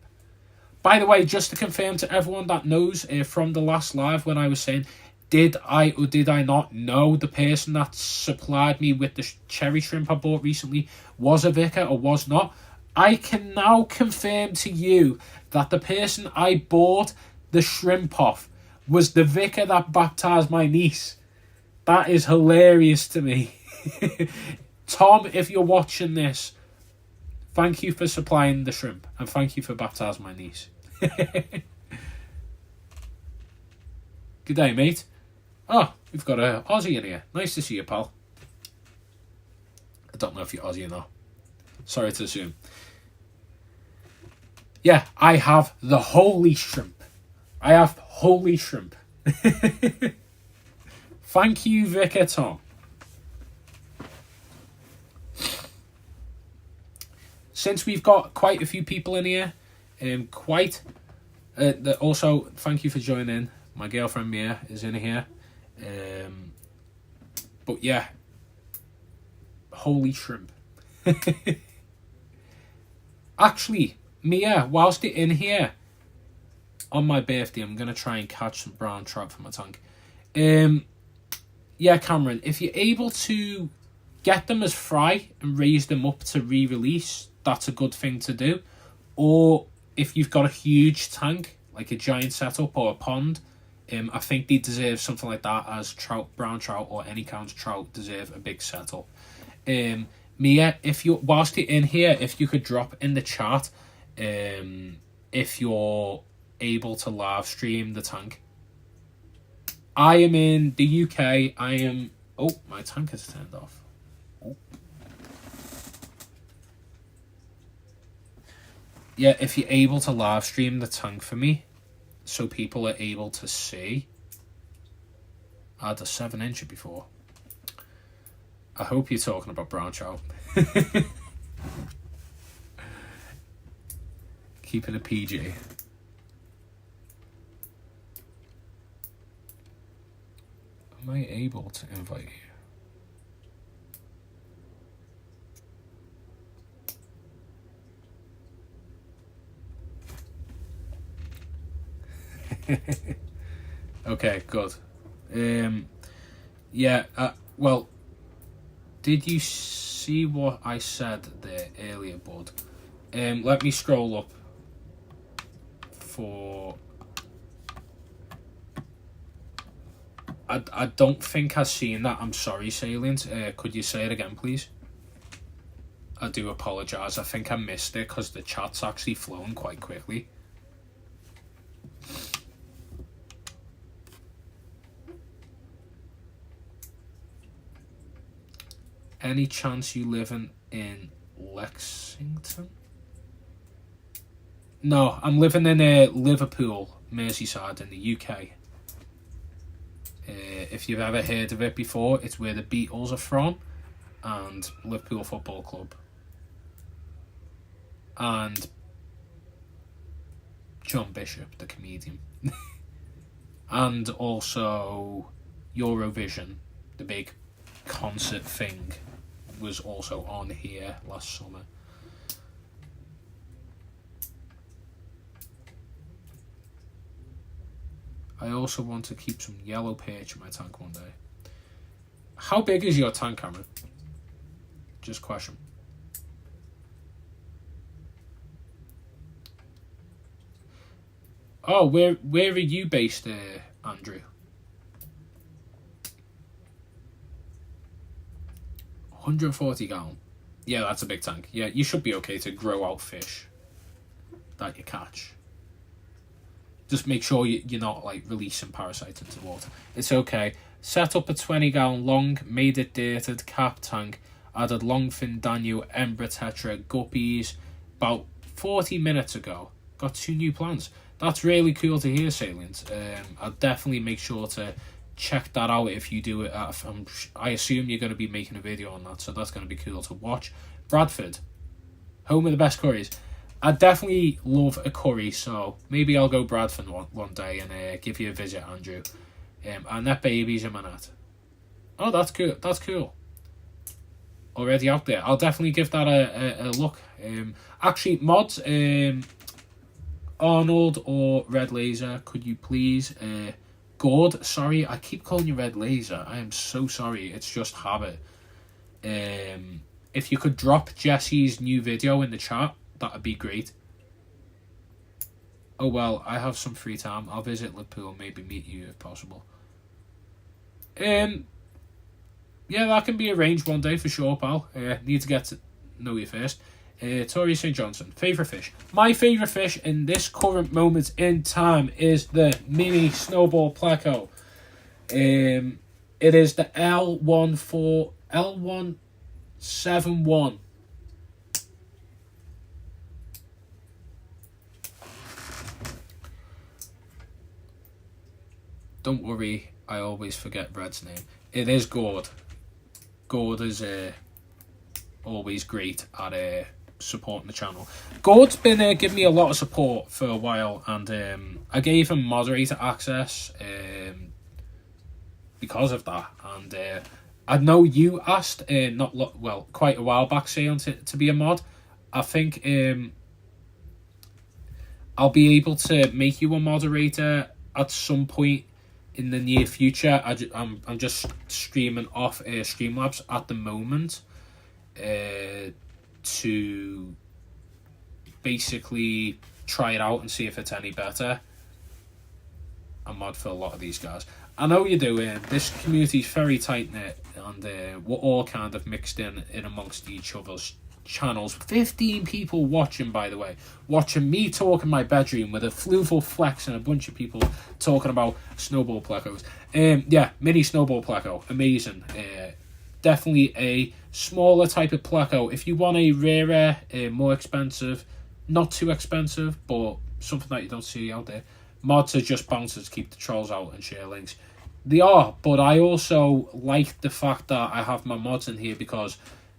By the way, just to confirm to everyone that knows from the last live when I was saying, did I or did I not know the person that supplied me with the cherry shrimp I bought recently was a vicar or was not? I can now confirm to you that the person I bought the shrimp off was the vicar that baptised my niece. That is hilarious to me. Tom, if you're watching this, thank you for supplying the shrimp and thank you for baptising my niece. Good day, mate. Oh, we've got a Aussie in here. Nice to see you, pal. I don't know if you're Aussie or not. Sorry to assume. Yeah, I have the holy shrimp. I have holy shrimp. Thank you, Vicar Tom. Since we've got quite a few people in here, also thank you for joining. My girlfriend Mia is in here. But yeah, holy shrimp. Actually, Mia, whilst you're in here, on my birthday, I'm going to try and catch some brown trout for my tank. Yeah, Cameron, if you're able to get them as fry and raise them up to re-release, that's a good thing to do. Or if you've got a huge tank, like a giant setup or a pond, I think they deserve something like that, as trout, brown trout or any kind of trout deserve a big setup. Mia, whilst you're in here, if you could drop in the chat if you're able to live stream the tank. I am in the UK. Oh, my tank has turned off. Oh. Yeah, if you're able to live stream the tank for me, so people are able to see. I had a 7-incher before. I hope you're talking about brown trout. Keeping a PG. Am I able to invite you? Okay, good. Yeah, well, did you see what I said there earlier, bud? Let me scroll up for... I don't think I've seen that. I'm sorry, Salient. Could you say it again, please? I do apologise. I think I missed it because the chat's actually flowing quite quickly. Any chance you living in Lexington? No, I'm living in Liverpool, Merseyside in the UK. If you've ever heard of it before, it's where the Beatles are from, and Liverpool Football Club. And John Bishop, the comedian. And also Eurovision, the big concert thing, was also on here last summer. I also want to keep some yellow perch in my tank one day. How big is your tank, Cameron? Just question. Oh, where are you based, Andrew? 140 gallon. Yeah, that's a big tank. Yeah, you should be okay to grow out fish that you catch. Just make sure you're not like releasing parasites into the water. It's okay. Set up a 20 gallon long, made it dated cap tank, added longfin Daniel, Embra Tetra, guppies, about 40 minutes ago. Got 2 new plans. That's really cool to hear, Salient. I'll definitely make sure to check that out if you do it. I assume you're going to be making a video on that, so that's going to be cool to watch. Bradford, home of the best curries. I definitely love a curry, so maybe I'll go Bradford one day and give you a visit, Andrew. And that baby's in my net. Oh, that's cool. That's cool. Already out there. I'll definitely give that a look. Actually, mods, Arnold or Red Laser, could you please... Gord, sorry, I keep calling you Red Laser. I am so sorry. It's just habit. If you could drop Jesse's new video in the chat, that would be great. Oh, well, I have some free time. I'll visit Liverpool, maybe meet you if possible. Yeah, that can be arranged one day for sure, pal. Need to get to know you first. Tori St. Johnson, favourite fish. My favourite fish in this current moment in time is the mini snowball pleco. It is the L171. Don't worry, I always forget Red's name. It is Gord. Gord is always great at supporting the channel. Gord's been giving me a lot of support for a while, and I gave him moderator access because of that. And I know you asked quite a while back, saying to be a mod. I think I'll be able to make you a moderator at some point in the near future. I'm just streaming off Streamlabs at the moment to basically try it out and see if it's any better. I'm mod for a lot of these guys. I know you do. This community is very tight knit, and we're all kind of mixed in amongst each other's channels. 15 people watching, by the way, watching me talk in my bedroom with a fluval flex and a bunch of people talking about snowball plecos. Yeah, mini snowball pleco, amazing. Definitely a smaller type of pleco. If you want a rarer, more expensive, not too expensive, but something that you don't see out there, mods are just bouncers to keep the trolls out and share links. They are, but I also like the fact that I have my mods in here because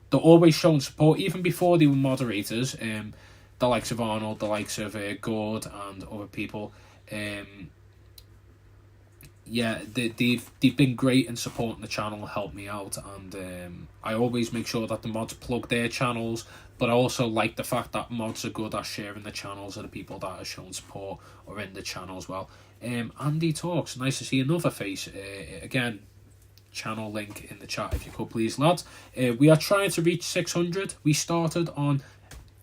they're always showing support, even before they were moderators. The likes of Arnold, the likes of Gord and other people. Yeah, they've been great in supporting the channel, helped me out, and I always make sure that the mods plug their channels, but I also like the fact that mods are good at sharing the channels of the people that are showing support or in the channel as well. Andy Talks, nice to see another face. Again, channel link in the chat if you could please, lads. We are trying to reach 600. We started on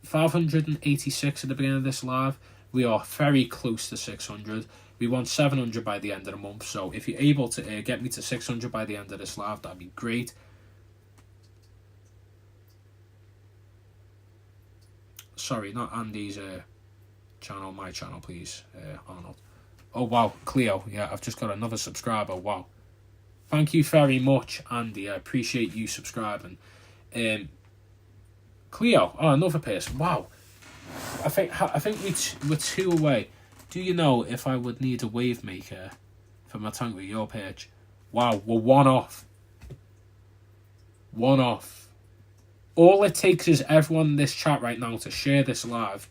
586 at the beginning of this live. We are very close to 600. We want 700 by the end of the month, so if you're able to get me to 600 by the end of this live, that'd be great. Sorry, not Andy's channel, my channel, please, Arnold. Oh, wow, Cleo, yeah, I've just got another subscriber, wow. Thank you very much, Andy, I appreciate you subscribing. Cleo, oh, another person, wow. I think we're 2 away. Do you know if I would need a wave maker for my tank with your page? Wow, we're 1 off. 1 off. All it takes is everyone in this chat right now to share this live,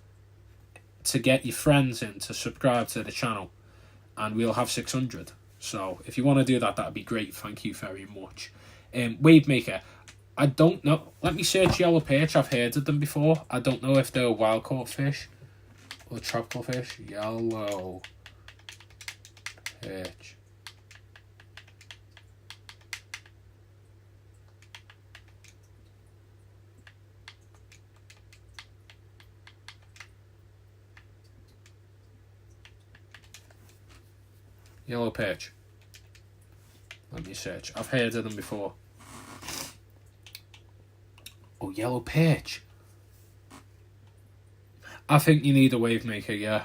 to get your friends in to subscribe to the channel, and we'll have 600. So if you want to do that, that'd be great. Thank you very much. Wave maker. I don't know. Let me search yellow perch. I've heard of them before. I don't know if they're wild caught fish or tropical fish. Yellow perch. Yellow perch. Let me search. I've heard of them before. Oh, yellow perch. I think you need a wave maker, yeah.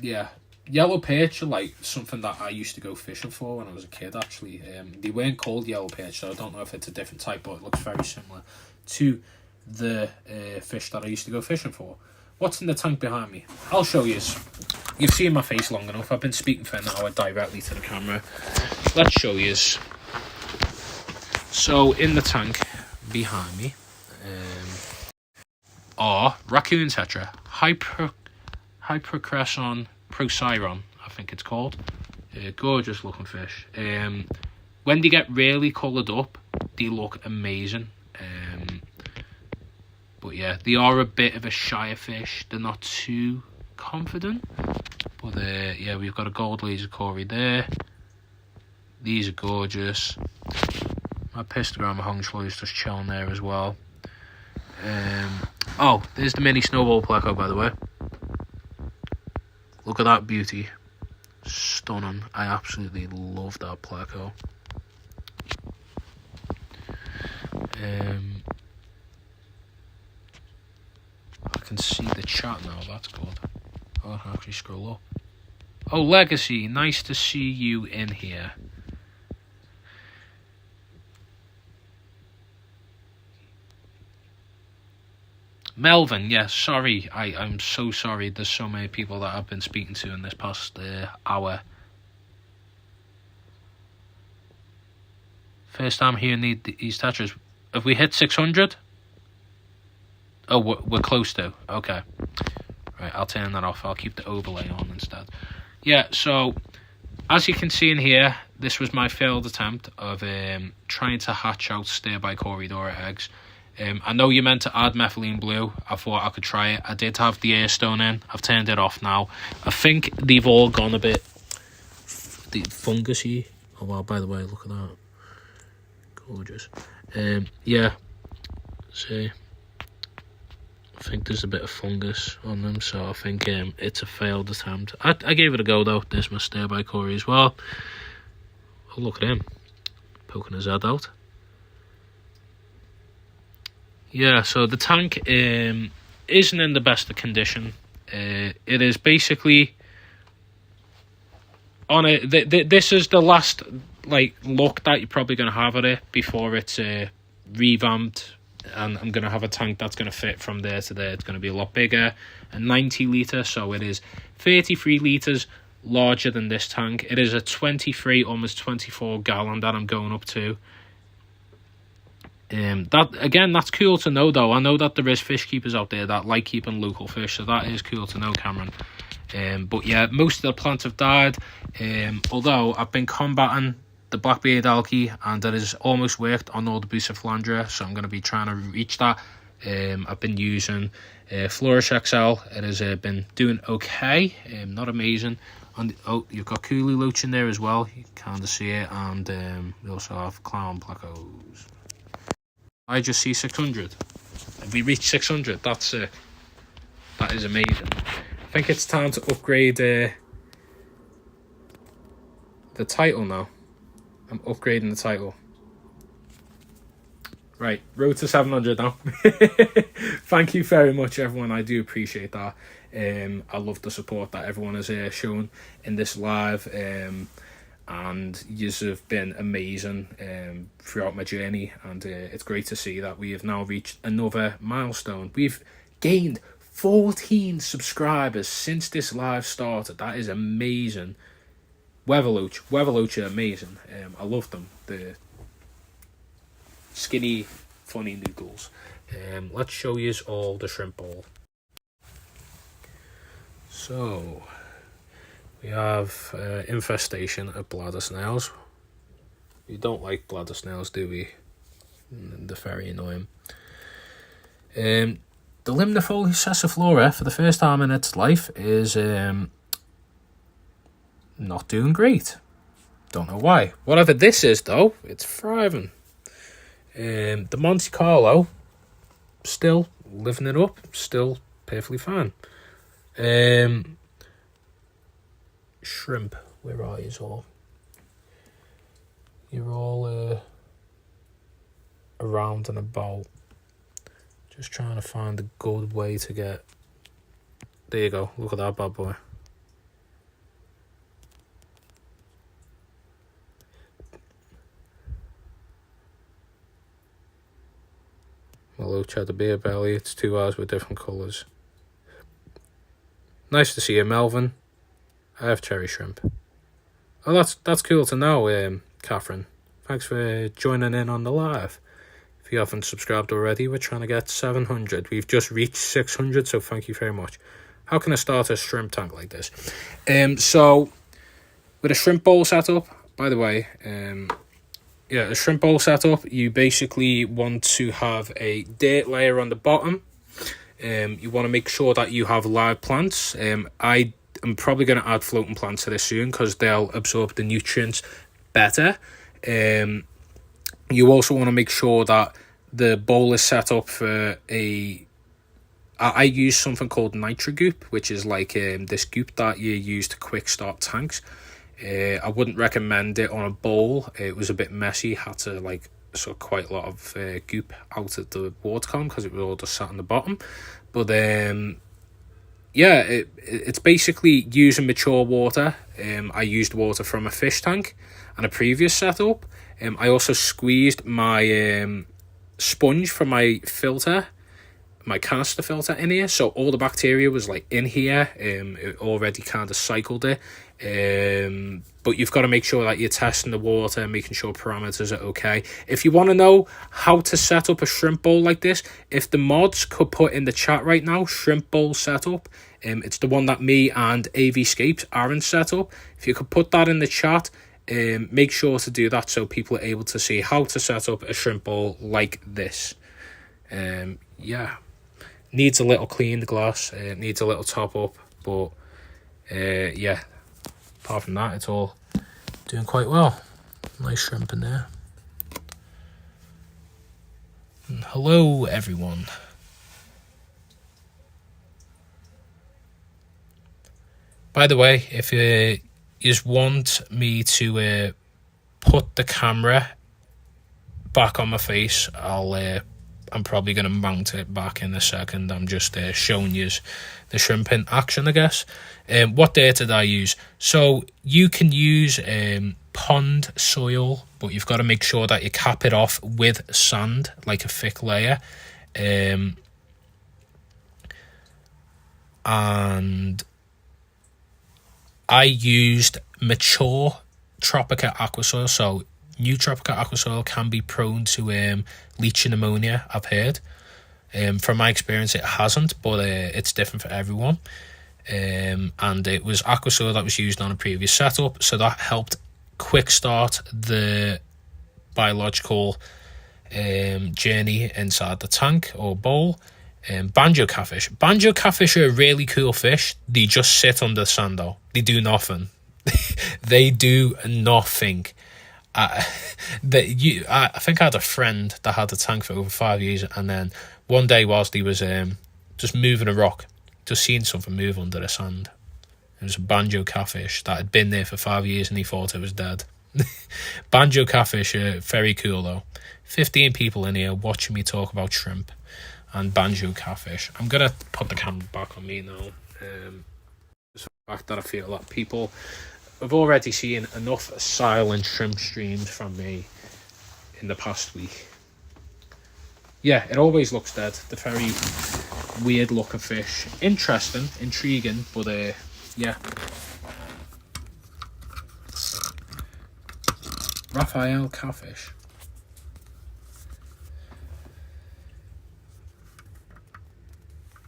Yeah, Yellow perch are like something that I used to go fishing for when I was a kid, actually. They weren't called yellow perch, so I don't know if it's a different type, but it looks very similar to the fish that I used to go fishing for. What's in the tank behind me? I'll show you. You've seen my face long enough. I've been speaking for an hour directly to the camera. Let's show you. So in the tank behind me are raccoon tetra, Hypercresson procyon, I think it's called. Gorgeous looking fish. When they get really coloured up, they look amazing. But yeah, they are a bit of a shyer fish. They're not too confident. But yeah, we've got a gold laser Cory there. These are gorgeous. My pistogram hongshlow is just chilling there as well. Oh, there's the mini snowball pleco, by the way. Look at that beauty. Stunning. I absolutely love that pleco. I can see the chat now, that's good. Oh, I can actually scroll up. Oh, Legacy, nice to see you in here. Melvin, yes, sorry. I'm so sorry. There's so many people that I've been speaking to in this past hour. First time hearing these tetras. Have we hit 600? Oh, we're close to. Okay. Right, I'll turn that off. I'll keep the overlay on instead. Yeah, so as you can see in here, this was my failed attempt of trying to hatch out stir-by Corydoras eggs. I know you meant to add methylene blue. I thought I could try it. I did have the airstone in. I've turned it off now. I think they've all gone a bit fungusy. Oh, wow, by the way, look at that. Gorgeous. Yeah. See, I think there's a bit of fungus on them, so I think it's a failed attempt. I gave it a go, though. There's my stir-by Cory as well. Oh, look at him. Poking his head out. Yeah, so the tank isn't in the best of condition. It is basically on it. This is the last look that you're probably going to have at it before it's revamped, and I'm going to have a tank that's going to fit from there to there. It's going to be a lot bigger, a 90 litre, so it is 33 litres larger than this tank. It is a 23, almost 24 gallon that I'm going up to. That's cool to know, though. I know that there is fish keepers out there that like keeping local fish, so that is cool to know, Cameron. But yeah, most of the plants have died. Although I've been combating the black-bearded algae, and that has almost worked on all the bucephalandria, so I'm going to be trying to reach that. I've been using Flourish XL. It has been doing okay, not amazing. And you've got Cooley Loach in there as well. You can kind of see it, and we also have clown plecos. I just see 600. Have we reached 600? That's that is amazing. I think it's time to upgrade the title now. I'm upgrading the title. Right, road to 700 now. Thank you very much, everyone. I do appreciate that. I love the support that everyone has shown in this live. And you have been amazing throughout my journey, and it's great to see that we have now reached another milestone. We've gained 14 subscribers since this live started. That is amazing. Weatherloach are amazing. I love them. The skinny, funny noodles. Let's show you all the shrimp bowl. So we have infestation of bladder snails. We don't like bladder snails, do we? They're very annoying. The Limnifolia sessiflora, for the first time in its life, is not doing great. Don't know why. Whatever this is, though, it's thriving. The Monte Carlo, still living it up, still perfectly fine. Shrimp, where are you all? You're all around and about. Just trying to find a good way to get... There you go, look at that bad boy. Hello, cheddar beer belly. It's 2 hours with different colours. Nice to see you, Melvin. I have cherry shrimp. Oh, that's cool to know, Catherine. Thanks for joining in on the live. If you haven't subscribed already, we're trying to get 700. We've just reached 600, so thank you very much. How can I start a shrimp tank like this? So, with a shrimp bowl setup, by the way, a shrimp bowl setup, you basically want to have a dirt layer on the bottom. You want to make sure that you have live plants. I am probably going to add floating plants to this soon because they'll absorb the nutrients better. You also want to make sure that the bowl is set up for I use something called NitroGoop, which is like this goop that you use to quick start tanks. I wouldn't recommend it on a bowl. It was a bit messy. Had to sort quite a lot of goop out of the water column because it was all just sat on the bottom. But it's basically using mature water. I used water from a fish tank and a previous setup. I also squeezed my sponge from my filter, my canister filter in here, so all the bacteria was in here. It already kind of cycled it. But you've got to make sure that you're testing the water, making sure parameters are okay. If you want to know how to set up a shrimp bowl like this, if the mods could put in the chat right now, shrimp bowl setup, it's the one that me and AVscapes Aaron set up. If you could put that in the chat, make sure to do that so people are able to see how to set up a shrimp bowl like this. Needs a little cleaned glass, needs a little top up, but apart from that, it's all doing quite well. Nice shrimp in there. And hello, everyone. By the way, if you just want me to put the camera back on my face, I'm probably going to mount it back in a second. I'm just showing you the shrimp in action, I guess. What dirt did I use? So you can use pond soil, but you've got to make sure that you cap it off with sand, like a thick layer. And I used mature Tropica aqua soil. So new Tropica aqua soil can be prone to leaching ammonia, I've heard. From my experience, it hasn't, but it's different for everyone. And it was aqua soil that was used on a previous setup, so that helped quick start the biological journey inside the tank or bowl. Banjo catfish. Banjo catfish are a really cool fish. They just sit under the sand though. They do nothing. They do nothing. I think I had a friend that had a tank for over 5 years, and then one day whilst he was just moving a rock, just seeing something move under the sand. It was a banjo catfish that had been there for 5 years and he thought it was dead. Banjo catfish are very cool though. 15 people in here watching me talk about shrimp and banjo catfish. I'm gonna put the camera back on me now. Just the fact that I feel that people have already seen enough silent shrimp streams from me in the past week. Yeah, it always looks dead. The very weird looking fish. Interesting, intriguing, but yeah. Raphael catfish.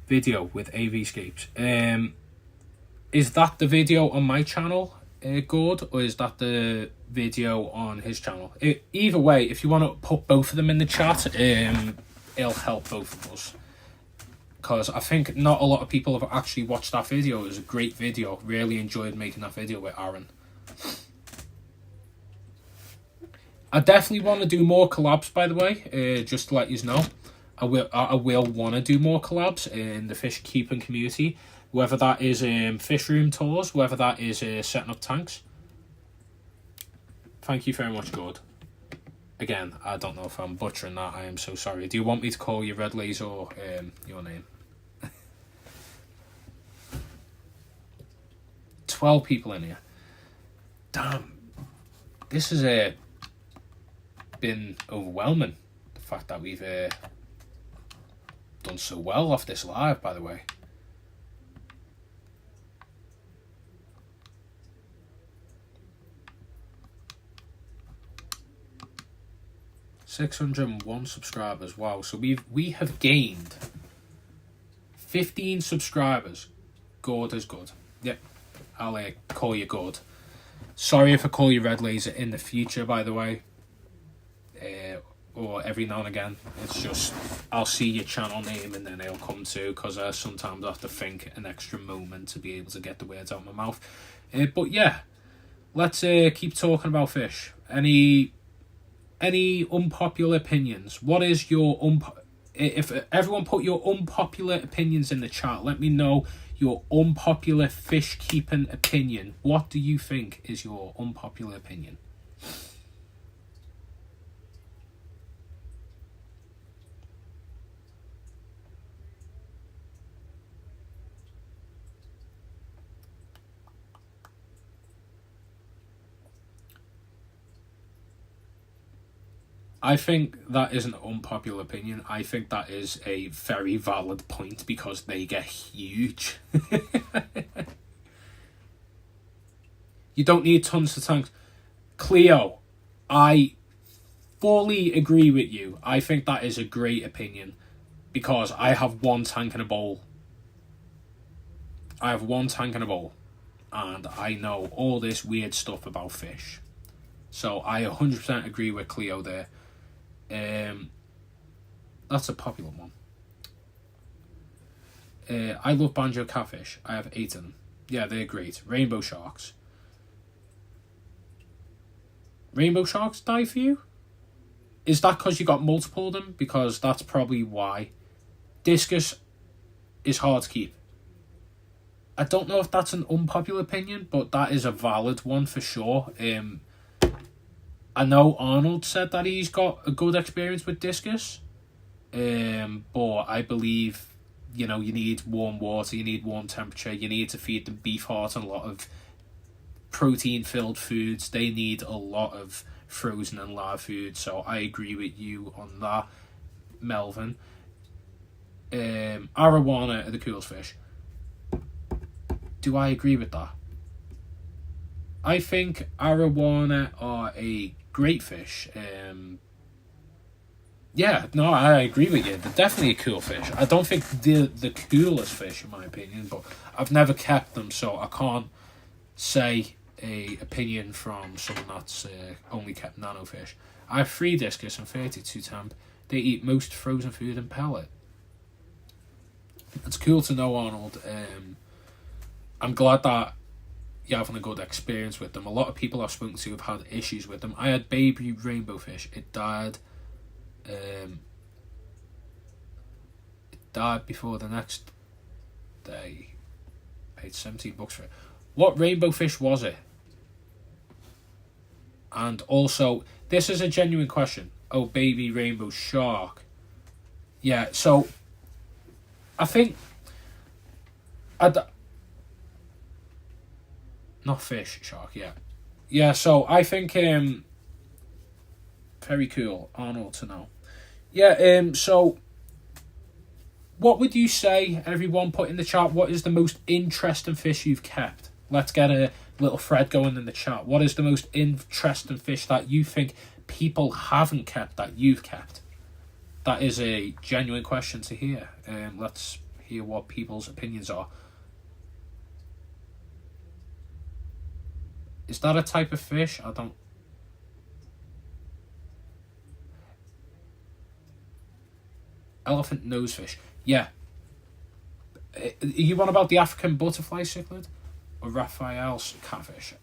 Video with AVscapes. Is that the video on my channel, good, or is that the video on his channel? Either way, if you want to put both of them in the chat, it'll help both of us. Because I think not a lot of people have actually watched that video. It was a great video. Really enjoyed making that video with Aaron. I definitely want to do more collabs, by the way, just to let you know. I will want to do more collabs in the fish keeping community, whether that is fish room tours, whether that is setting up tanks. Thank you very much, God. Again, I don't know if I'm butchering that. I am so sorry. Do you want me to call you Red Laser or your name? 12 people in here. Damn. This has been overwhelming. The fact that we've done so well off this live, by the way. $601 subscribers. Wow. So we have gained 15 subscribers. Good is good. Yep. I'll call you good. Sorry if I call you Red Laser in the future, by the way. Or every now and again. It's just, I'll see your channel name and then it'll come to, because I sometimes have to think an extra moment to be able to get the words out of my mouth. But yeah, let's keep talking about fish. Any unpopular opinions? What is your if everyone put your unpopular opinions in the chat, let me know your unpopular fish keeping opinion. What do you think is your unpopular opinion? I think that is an unpopular opinion. I think that is a very valid point because they get huge. You don't need tons of tanks. Cleo, I fully agree with you. I think that is a great opinion because I have one tank in a bowl. I have one tank in a bowl and I know all this weird stuff about fish. So I 100% agree with Cleo there. That's a popular one. I love banjo catfish. I have 8 of them. Yeah, they're great. Rainbow sharks. Rainbow sharks die for you? Is that because you got multiple of them? Because that's probably why. Discus is hard to keep. I don't know if that's an unpopular opinion, but that is a valid one for sure. I know Arnold said that he's got a good experience with discus, but I believe, you need warm water, you need warm temperature, you need to feed them beef heart and a lot of protein-filled foods. They need a lot of frozen and live food, so I agree with you on that, Melvin. Arowana are the coolest fish. Do I agree with that? I think arowana are a great fish. Yeah, no, I agree with you. They're definitely a cool fish. I don't think they're the coolest fish, in my opinion, but I've never kept them, so I can't say a opinion from someone that's only kept nano fish. I have 3 discus and 32 temp. They eat most frozen food and pellet. It's cool to know, Arnold. I'm glad that you're having a good experience with them. A lot of people I've spoken to have had issues with them. I had baby rainbow fish. It died. It died before the next day. Paid $17 for it. What rainbow fish was it? And also, this is a genuine question. Oh, baby rainbow shark. Yeah, so I think not fish, shark, yeah. Yeah, so I think very cool, Arnold, to know. Yeah, so what would you say, everyone, put in the chat, what is the most interesting fish you've kept? Let's get a little thread going in the chat. What is the most interesting fish that you think people haven't kept that you've kept? That is a genuine question to hear. Let's hear what people's opinions are. Is that a type of fish? I don't... Elephant nosefish. Yeah. You want about the African butterfly cichlid? Or Raphael's catfish?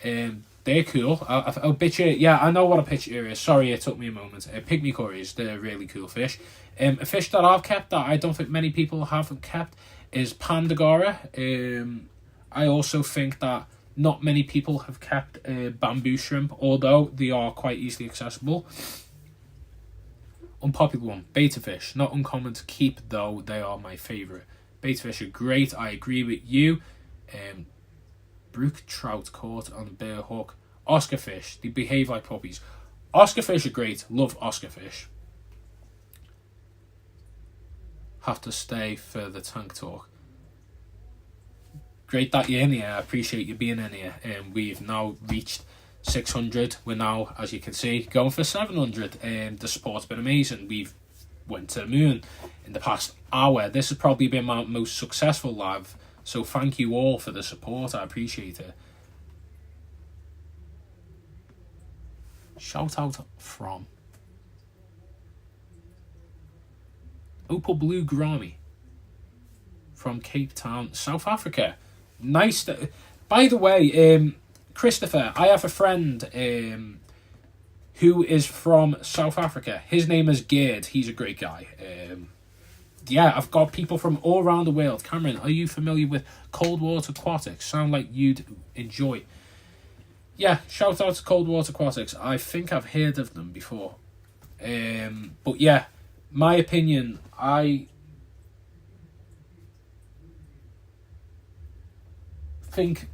They're cool. I'll bitch you. Yeah, I know what a picture is. Sorry, it took me a moment. Pygmy curries, they're really cool fish. A fish that I've kept that I don't think many people haven't kept is Pandagora. I also think that not many people have kept bamboo shrimp, although they are quite easily accessible. Unpopular one, beta fish. Not uncommon to keep, though they are my favourite. Beta fish are great, I agree with you. Brook trout caught on a bare hook. Oscar fish, they behave like puppies. Oscar fish are great, love Oscar fish. have to stay for the tank talk. Great that you're in here. I appreciate you being in here. We've now reached 600. We're now, as you can see, going for 700. The support's been amazing. We've went to the moon in the past hour. This has probably been my most successful live. So thank you all for the support. I appreciate it. Shout out from Opal Blue Grammy from Cape Town, South Africa. Nice. By the way, Christopher, I have a friend who is from South Africa. His name is Gerd. He's a great guy. Yeah, I've got people from all around the world. Cameron, are you familiar with Cold Water Aquatics? Sound like you'd enjoy. Yeah, shout out to Cold Water Aquatics. I think I've heard of them before. But yeah, my opinion, I think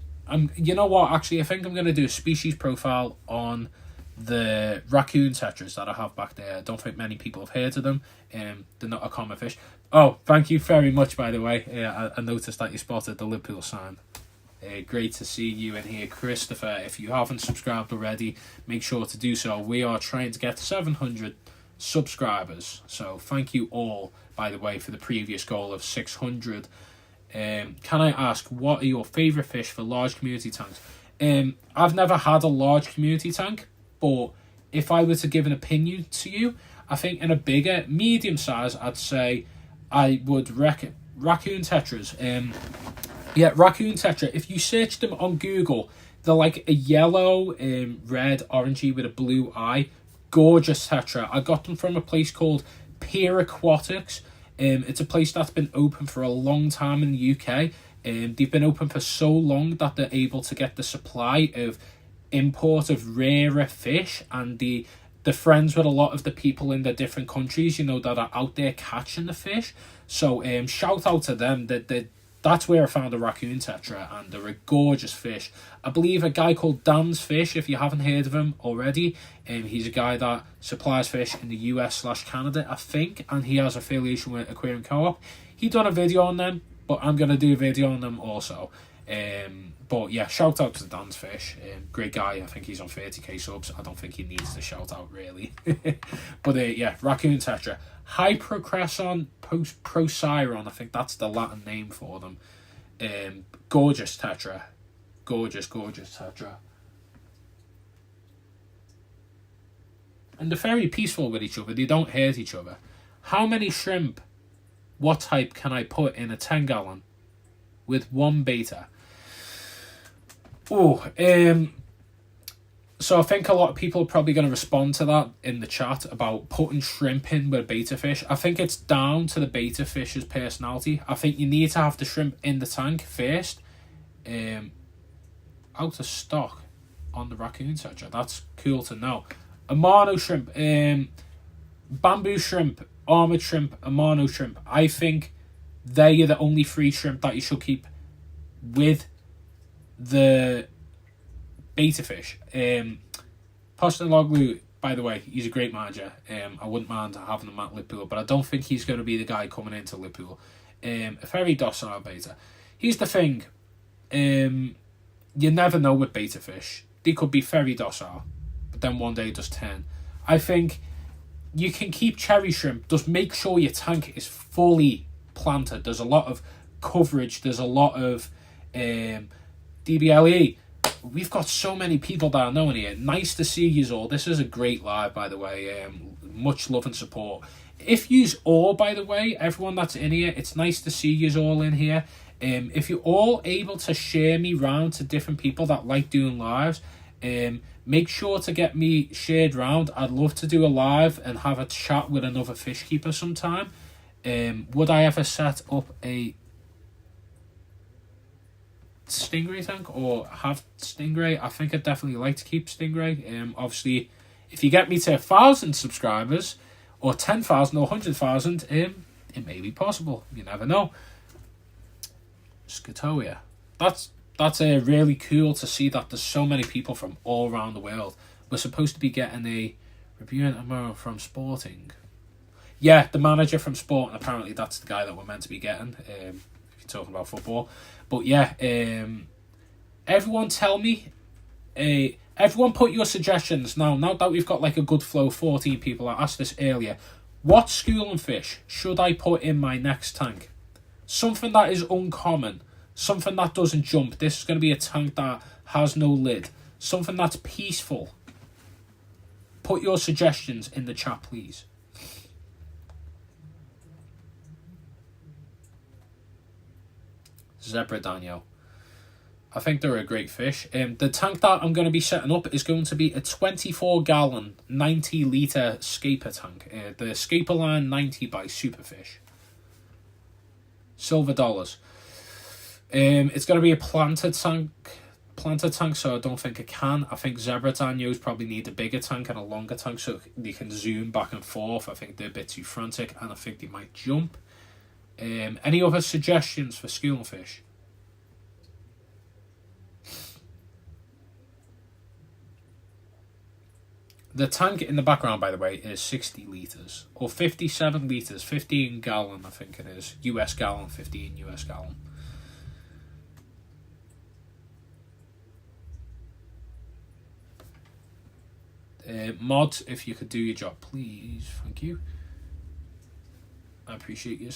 you know what, actually I think I'm going to do a species profile on the raccoon tetras that I have back there. I don't think many people have heard of them. They're not a common fish. Oh, thank you very much, by the way. I noticed that you spotted the Liverpool sign. Great to see you in here, Christopher. If you haven't subscribed already, make sure to do so. We are trying to get 700 subscribers, so thank you all, by the way, for the previous goal of 600. Can I ask, what are your favourite fish for large community tanks? I've never had a large community tank, but if I were to give an opinion to you, I think in a bigger, medium size, I'd say I would reckon raccoon tetras. Yeah, raccoon tetra. If you search them on Google, they're like a yellow, red, orangey with a blue eye. Gorgeous tetra. I got them from a place called Pier Aquatics. It's a place that's been open for a long time in the UK. They've been open for so long that they're able to get the supply of import of rarer fish, and the friends with a lot of the people in the different countries, you know, that are out there catching the fish. So shout out to them. That's where I found a raccoon tetra, and they're a gorgeous fish. I believe a guy called Adam7Fish, if you haven't heard of him already, he's a guy that supplies fish in the US/Canada, I think, and he has affiliation with Aquarium Co-op. He done a video on them, but I'm going to do a video on them also. But yeah, shout out to Dan7Fish. Great guy. I think he's on 30k subs. I don't think he needs the shout out, really. But yeah, raccoon tetra. Hypercresson Procyon, I think that's the Latin name for them. Gorgeous tetra. Gorgeous tetra. And they're very peaceful with each other. They don't hurt each other. How many shrimp, what type, can I put in a 10 gallon with one beta? Oh, so I think a lot of people are probably going to respond to that in the chat about putting shrimp in with a beta fish. I think it's down to the beta fish's personality. I think you need to have the shrimp in the tank first. Out of stock on the raccoon tetra. That's cool to know. Amano shrimp, bamboo shrimp, armoured shrimp, Amano shrimp. I think they are the only 3 shrimp that you should keep with the beta fish. Poston Loglu, by the way, he's a great manager. I wouldn't mind having him at Liverpool, but I don't think he's going to be the guy coming into Liverpool. A very docile beta. Here's the thing. You never know with beta fish. They could be very docile, but then one day just turn. I think you can keep cherry shrimp. Just make sure your tank is fully planted. There's a lot of coverage. There's a lot of DBLE. We've got so many people that I know in here. Nice to see you all. This is a great live, by the way. Much love and support. If you's all, by the way, everyone that's in here, it's nice to see you all in here. If you're all able to share me round to different people that like doing lives, make sure to get me shared round. I'd love to do a live and have a chat with another fish keeper sometime. Would I ever set up a stingray tank or have stingray? I think I'd definitely like to keep stingray. Obviously, if you get me to 1,000 subscribers or 10,000 or 100,000, it may be possible. You never know. Scatoia. That's really cool to see that there's so many people from all around the world. We're supposed to be getting a review tomorrow from Sporting. Yeah, the manager from Sport, and apparently that's the guy that we're meant to be getting, if you're talking about football. But yeah, everyone tell me, everyone put your suggestions now that we've got like a good flow, 14 people, I asked this earlier, what school and fish should I put in my next tank? Something that is uncommon, something that doesn't jump. This is going to be a tank that has no lid, something that's peaceful. Put your suggestions in the chat, please. Zebra Daniel. I think they're a great fish. The tank that I'm going to be setting up is going to be a 24-gallon, 90-litre Scaper tank. The Scaper Line 90 by Superfish. Silver dollars. It's going to be a planted tank, so I don't think it can. I think Zebra Daniels probably need a bigger tank and a longer tank so they can zoom back and forth. I think they're a bit too frantic, and I think they might jump. Any other suggestions for school and fish? The tank in the background, by the way, is 60 litres. Or 57 litres, 15 gallon, I think it is. US gallon, 15 US gallon. Mods, if you could do your job, please. Thank you. I appreciate you.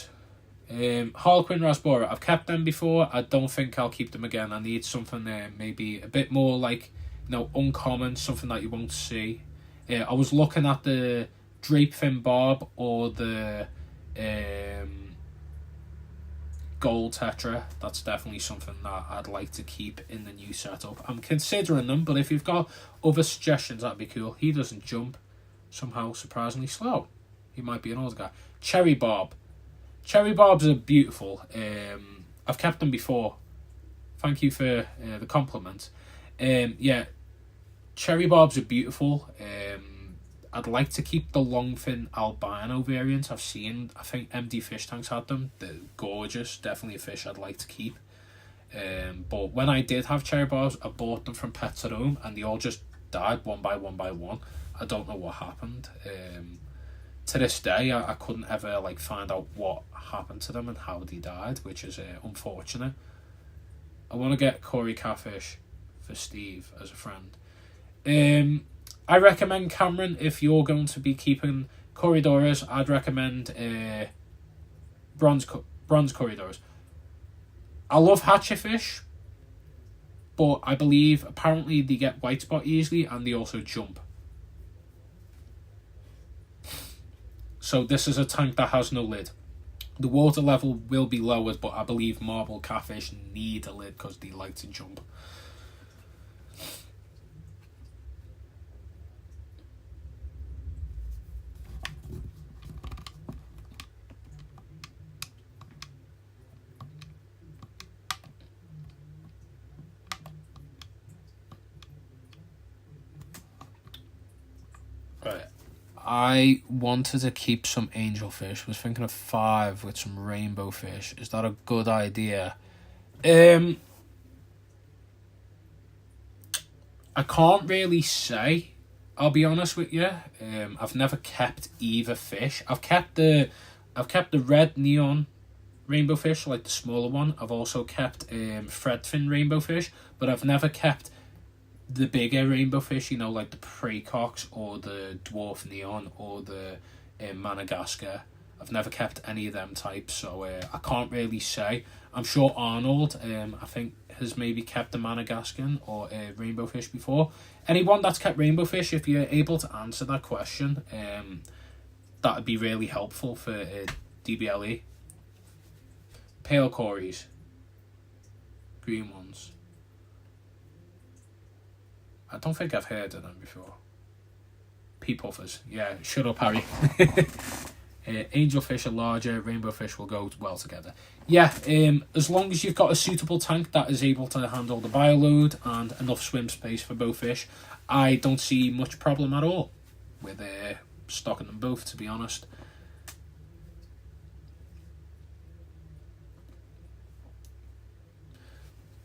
Harlequin Rasbora, I've kept them before. I don't think I'll keep them again. I need something maybe a bit more like, uncommon, something that you won't see. I was looking at the drape fin barb or the gold tetra. That's definitely something that I'd like to keep in the new setup. I'm considering them, but if you've got other suggestions, that'd be cool. He doesn't jump, somehow surprisingly slow. He might be an older guy. Cherry barb. Cherry barbs are beautiful. I've kept them before. Thank you for the compliment. Yeah, cherry barbs are beautiful. I'd like to keep the longfin albino variant. I think Adam7FishTanks had them. They're gorgeous. Definitely a fish I'd like to keep. But when I did have cherry barbs, I bought them from Pets at Home, and they all just died one by one by one. I don't know what happened. To this day, I couldn't ever find out what happened to them and how they died, which is unfortunate. I want to get Corey Catfish for Steve as a friend. I recommend Cameron, if you're going to be keeping Corridors, I'd recommend bronze Corridors. I love hatchetfish, but I believe apparently they get white spot easily and they also jump. So this is a tank that has no lid. The water level will be lowered, but I believe marble catfish need a lid because they like to jump. Right. I wanted to keep some angelfish. Was thinking of 5 with some rainbow fish. Is that a good idea? I can't really say. I'll be honest with you. I've never kept either fish. I've kept the red neon rainbow fish, like the smaller one. I've also kept threadfin rainbow fish, but I've never kept the bigger rainbow fish, like the Praycox or the dwarf neon or the Madagascar. I've never kept any of them types, so I can't really say. I'm sure Arnold, I think, has maybe kept the Madagascar or rainbow fish before. Anyone that's kept rainbow fish, if you're able to answer that question, that would be really helpful for DBLE. Pale Corys. Green ones. I don't think I've heard of them before. Pea puffers. Yeah, shut up, Harry. Angelfish are larger, rainbow fish will go well together. Yeah, as long as you've got a suitable tank that is able to handle the bioload and enough swim space for both fish, I don't see much problem at all with stocking them both, to be honest.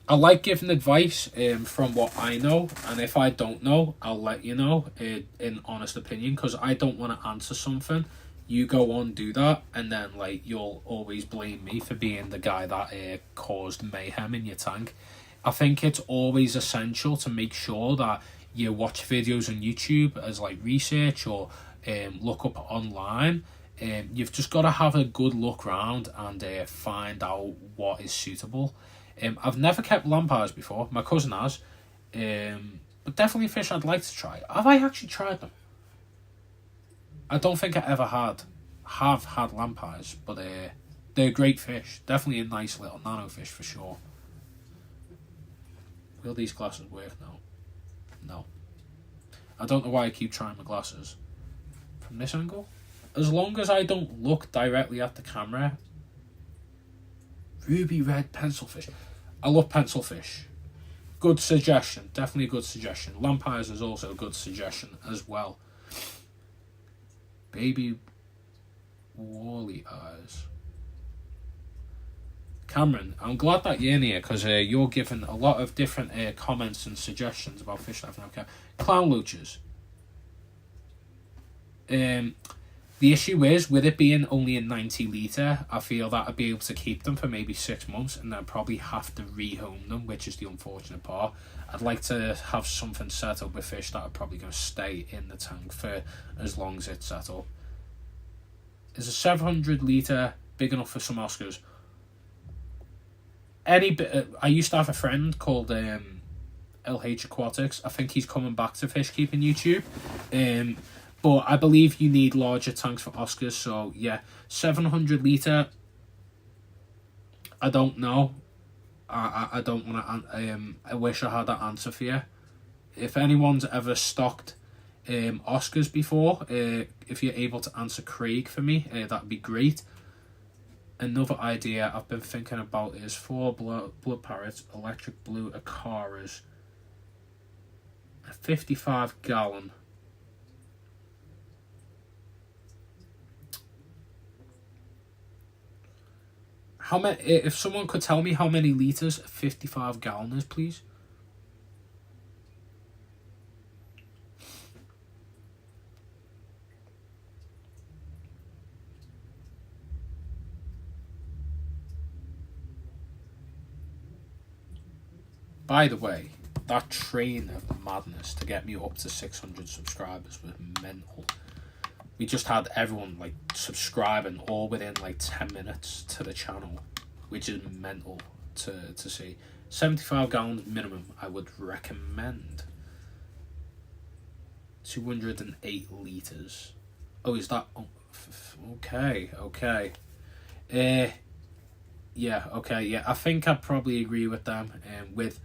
I like giving advice from what I know, and if I don't know, I'll let you know in honest opinion, because I don't want to answer something you go on, do that, and then like you'll always blame me for being the guy that caused mayhem in your tank. I think it's always essential to make sure that you watch videos on YouTube as like research, or look up online. You've just got to have a good look round and find out what is suitable. I've never kept lampires before. My cousin has. But definitely fish I'd like to try. Have I actually tried them? I don't think I ever have had lampires, but they're great fish. Definitely a nice little nano fish for sure. Will these glasses work now? No. I don't know why I keep trying my glasses. From this angle? As long as I don't look directly at the camera. Ruby red pencilfish. I love pencilfish. Good suggestion. Definitely a good suggestion. Lampires is also a good suggestion as well. Baby Wally eyes. Cameron, I'm glad that you're in here, because you're giving a lot of different comments and suggestions about fish life. Okay, clown loaches. The issue is, with it being only a 90 litre, I feel that I'd be able to keep them for maybe 6 months, and then probably have to rehome them, which is the unfortunate part. I'd like to have something set up with fish that are probably going to stay in the tank for as long as it's set up. Is a 700 litre big enough for some Oscars? I used to have a friend called LH Aquatics. I think he's coming back to fish keeping YouTube. But I believe you need larger tanks for Oscars. So yeah, 700 litre. I don't know. I don't want to. I wish I had that answer for you. If anyone's ever stocked Oscars before, if you're able to answer Craig for me, that'd be great. Another idea I've been thinking about is 4 blood parrots, electric blue Acaras, a 55 gallon. How many? If someone could tell me how many litres a 55 gallon is, please. By the way, that train of madness to get me up to 600 subscribers was mental. We just had everyone like subscribing all within like 10 minutes to the channel, which is mental to see. 75 gallons minimum, I would recommend. 208 litres. Oh, is that... Oh, okay. Yeah, okay, yeah. I think I'd probably agree with them. With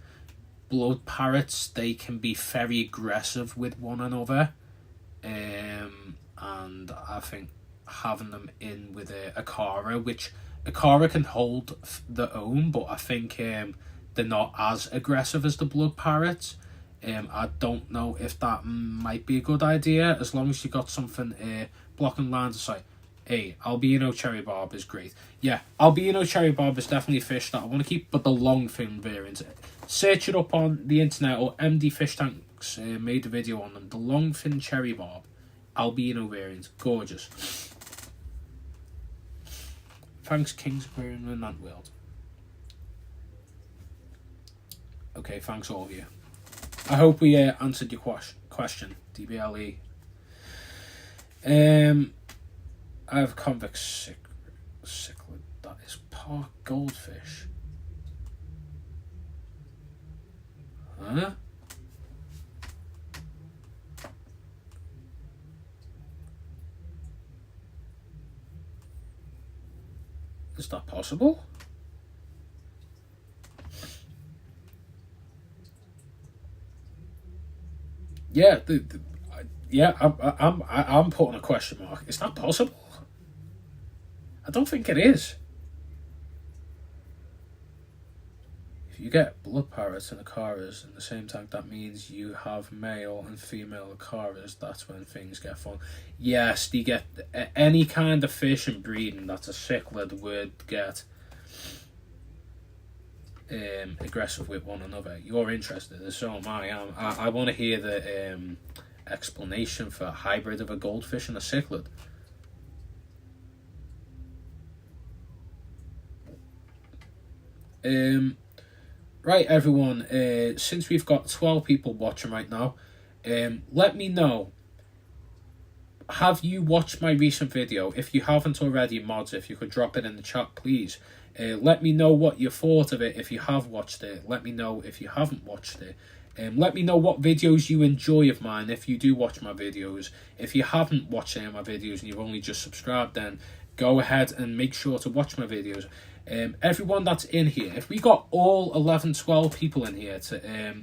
blood parrots, they can be very aggressive with one another. And I think having them in with a Acara, which Acara can hold their own, but I think they're not as aggressive as the blood parrots. I don't know if that might be a good idea, as long as you got something blocking lines of sight. Hey, albino cherry barb is great. Yeah, albino cherry barb is definitely a fish that I want to keep, but the long fin variant. Search it up on the internet, or MD5ishTanks made a video on them. The long fin cherry barb, albino variant, gorgeous. Thanks, King's Aquarium in that world. Okay, thanks all of you. I hope we answered your question, DBLE. I have convex cichlid. That is park goldfish. Huh? Is that possible? Yeah, I'm putting a question mark. Is that possible? I don't think it is. If you get blood parrots and Acaras in the same tank, that means you have male and female Acaras. That's when things get fun. Yes, you get any kind of fish and breeding that's a cichlid would get aggressive with one another. You're interested, so am I. I want to hear the explanation for a hybrid of a goldfish and a cichlid. Right, everyone. Since we've got 12 people watching right now, let me know. Have you watched my recent video? If you haven't already, mods, if you could drop it in the chat, please. Let me know what you thought of it if you have watched it. Let me know if you haven't watched it. Let me know what videos you enjoy of mine if you do watch my videos. If you haven't watched any of my videos and you've only just subscribed, then go ahead and make sure to watch my videos. Everyone that's in here, if we got all 11, 12 people in here to...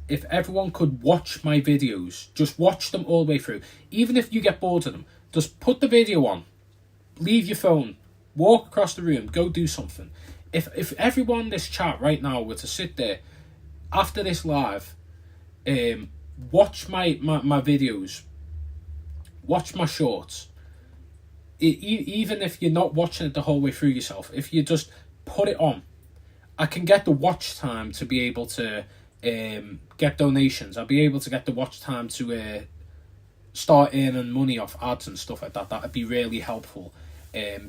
if everyone could watch my videos, just watch them all the way through. Even if you get bored of them, just put the video on, leave your phone, walk across the room, go do something. If everyone in this chat right now were to sit there after this live, watch my videos, watch my shorts, even if you're not watching it the whole way through yourself, if you just put it on, I can get the watch time to be able to get donations. I'll be able to get the watch time to start earning money off ads and stuff like that. That'd be really helpful.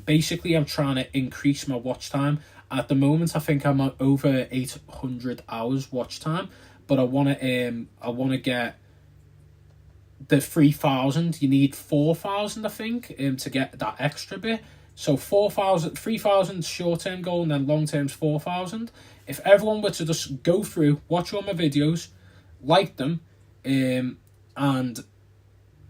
Basically, I'm trying to increase my watch time. At the moment, I think I'm at over 800 hours watch time, but I want to get the 3,000. You need 4,000, I think, to get that extra bit. So 4,000, 3,000 short-term goal, and then long-term's 4,000. If everyone were to just go through, watch all my videos, like them, and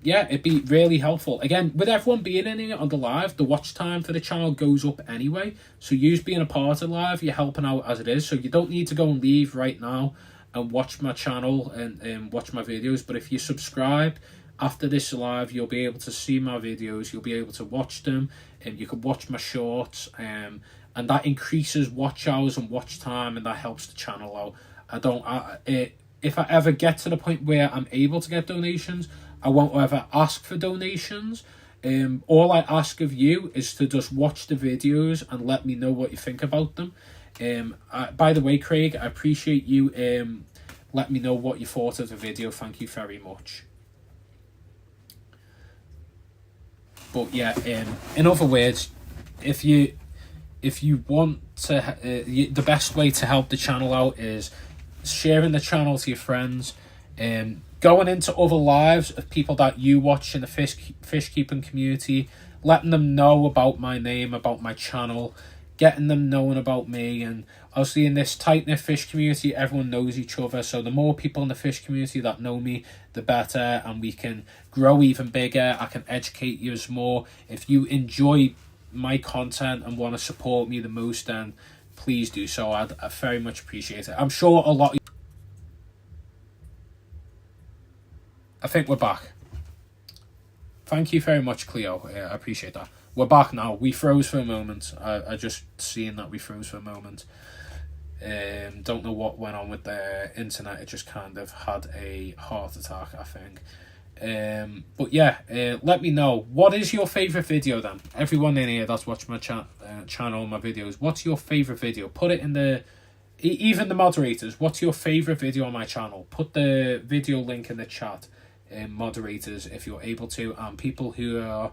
yeah, it'd be really helpful. Again, with everyone being in here on the live, the watch time for the channel goes up anyway. So you being a part of the live, you're helping out as it is. So you don't need to go and leave right now and watch my channel and watch my videos. But if you subscribe after this live, you'll be able to see my videos. You'll be able to watch them, and you can watch my shorts. And that increases watch hours and watch time, and that helps the channel out. If I ever get to the point where I'm able to get donations, I won't ever ask for donations. All I ask of you is to just watch the videos and let me know what you think about them. By the way, Craig, I appreciate you let me know what you thought of the video. Thank you very much. But yeah, in other words, if you want to, the best way to help the channel out is sharing the channel to your friends, going into other lives of people that you watch in the fish keeping community, letting them know about my name, about my channel, getting them knowing about me. And obviously in this tight-knit fish community, everyone knows each other, so the more people in the fish community that know me, the better, and we can grow even bigger. I can educate you more. If you enjoy my content and want to support me the most, then please do so. I very much appreciate it. I'm sure a lot of... I think we're back. Thank you very much, Cleo. I appreciate that. We're back now. We froze for a moment. I just seen that we froze for a moment. Don't know what went on with the internet. It just kind of had a heart attack, I think. But yeah, let me know. What is your favourite video then? Everyone in here that's watching my channel, my videos, what's your favourite video? Put it in the... Even the moderators, what's your favourite video on my channel? Put the video link in the chat. Moderators, if you're able to, and people who are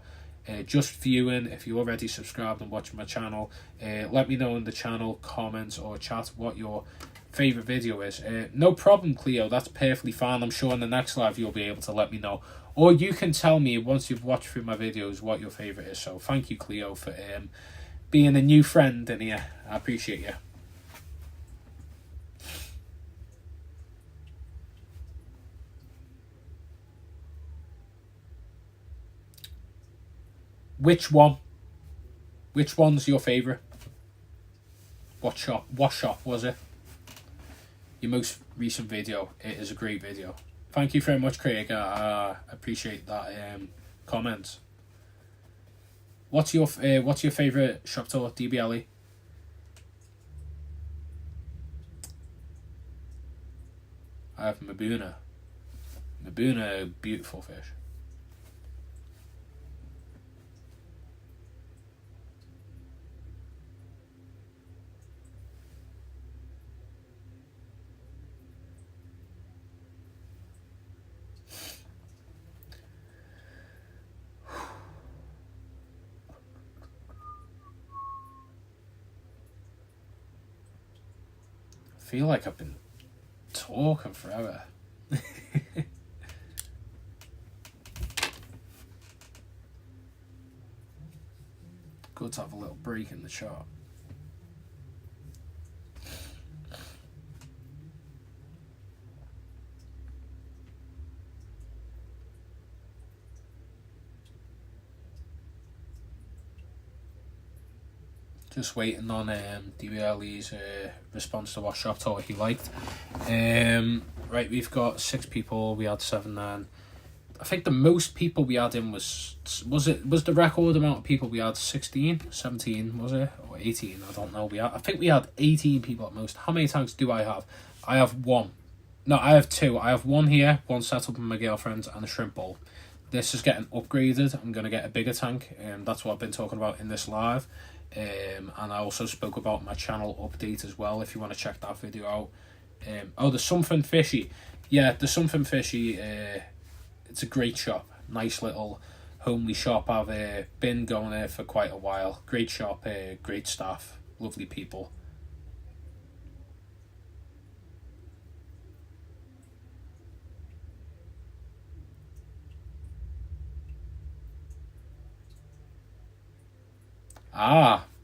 just viewing, if you already subscribed and watching my channel, let me know in the channel comments or chat what your favourite video is. No problem, Cleo, that's perfectly fine. I'm sure in the next live you'll be able to let me know, or you can tell me once you've watched through my videos what your favourite is. So thank you, Cleo, for being a new friend in here. I appreciate you. Which one? Which one's your favourite? What shop was it? Your most recent video. It is a great video. Thank you very much, Craig. I appreciate that comment. What's your favourite shop tour, DBLE? I have Mabuna. Mabuna, beautiful fish. feel like I've been talking forever. Good to have a little break in the shot. Just waiting on DBLE's response to what shop tour he liked. Right, we've got 6 people. We had 7 then. I think the most people we had in was the record amount of people we had 16, 17, was it? Or 18, I don't know. I think we had 18 people at most. How many tanks do I have? I have 1. No, I have 2. I have 1 here, 1 set up with my girlfriend, and a shrimp bowl. This is getting upgraded. I'm going to get a bigger tank. That's what I've been talking about in this live. And I also spoke about my channel update as well, if you want to check that video out. The Something Fishy. Yeah, the Something Fishy, it's a great shop. Nice little homely shop. I've been going there for quite a while. Great shop, great staff, lovely people.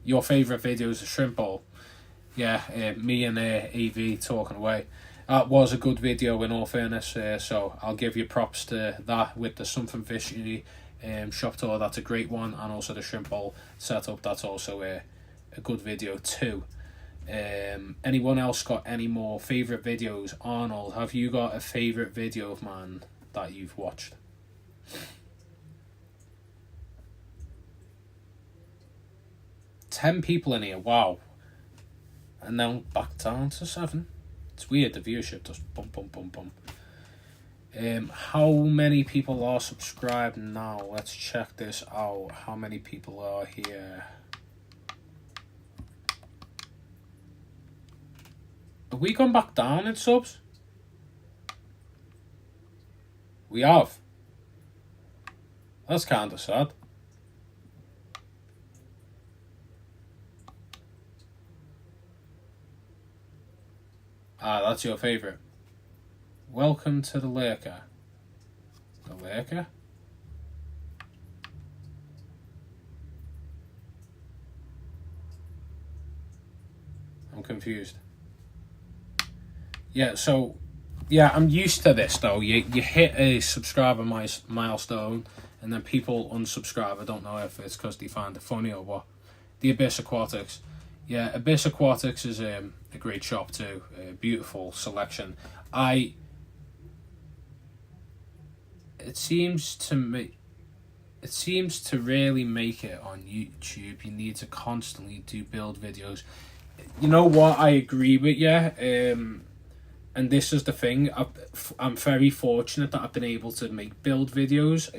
Your favourite video is a shrimp bowl. Yeah, me and AV talking away. That was a good video in all fairness, so I'll give you props to that with the Something Fishy shop tour. That's a great one, and also the shrimp bowl setup. That's also a good video too. Anyone else got any more favourite videos? Arnold, have you got a favourite video of mine that you've watched? Ten people in here, wow. And now back down to 7. It's weird, the viewership just bum bum bum bum. How many people are subscribed now? Let's check this out. How many people are here? Have we gone back down in subs? We have. That's kind of sad. That's your favourite. Welcome to the Lurker. The Lurker? I'm confused. Yeah, so... Yeah, I'm used to this, though. You hit a subscriber milestone, and then people unsubscribe. I don't know if it's because they find it funny or what. The Abyss Aquatics. Yeah, Abyss Aquatics is a great shop too. A beautiful selection. It seems to really make it on YouTube. You need to constantly do build videos. You know what? I agree with you. And this is the thing. I'm very fortunate that I've been able to make build videos.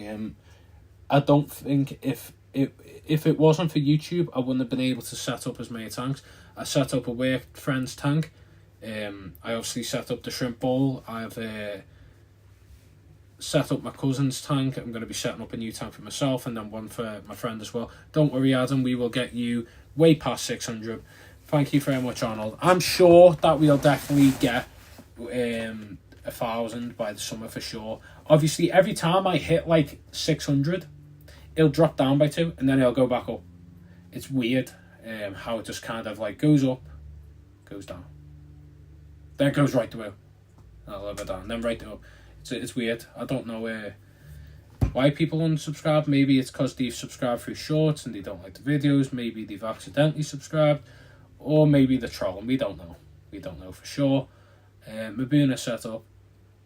I don't think if it wasn't for YouTube, I wouldn't have been able to set up as many tanks. I set up a work friend's tank. I obviously set up the shrimp bowl. I've set up my cousin's tank. I'm going to be setting up a new tank for myself and then one for my friend as well. Don't worry, Adam, we will get you way past 600. Thank you very much, Arnold. I'm sure that we'll definitely get 1,000 by the summer for sure. Obviously, every time I hit like 600, it'll drop down by 2 and then it'll go back up. It's weird how it just kind of like goes up, goes down, then it goes right through, a little bit down, then right up. It's weird. I don't know why people unsubscribe. Maybe it's because they've subscribed through shorts and they don't like the videos. Maybe they've accidentally subscribed, or maybe they're trolling. We don't know. We don't know for sure. Mabuna setup.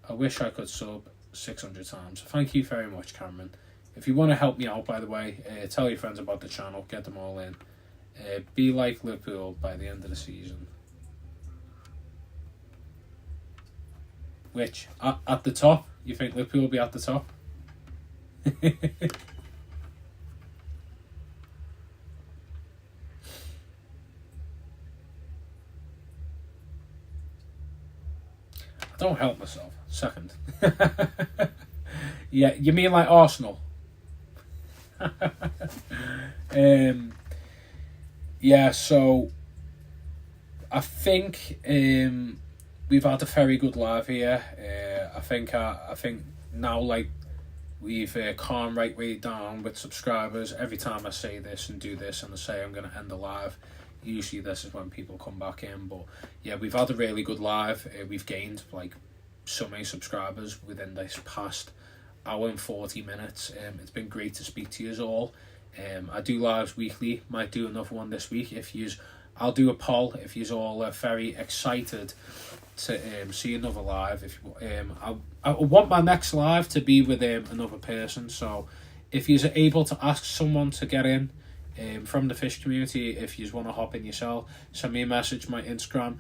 I wish I could sub 600 times. Thank you very much, Cameron. If you want to help me out, by the way, tell your friends about the channel. Get them all in. Be like Liverpool by the end of the season. Which? At the top? You think Liverpool will be at the top? I don't help myself. Second. Yeah, you mean like Arsenal? Yeah, so I think we've had a very good live here. I think now, like, we've calmed right way down with subscribers. Every time I say this and do this and I say I'm going to end the live, usually this is when people come back in. But yeah, we've had a really good live. We've gained like so many subscribers within this past hour and 40 minutes. It's been great to speak to you all. I do lives weekly. Might do another one this week. I'll do a poll if you're all very excited to see another live. If I want my next live to be with another person. So if you're able to ask someone to get in from the fish community, if you want to hop in yourself, send me a message. My Instagram,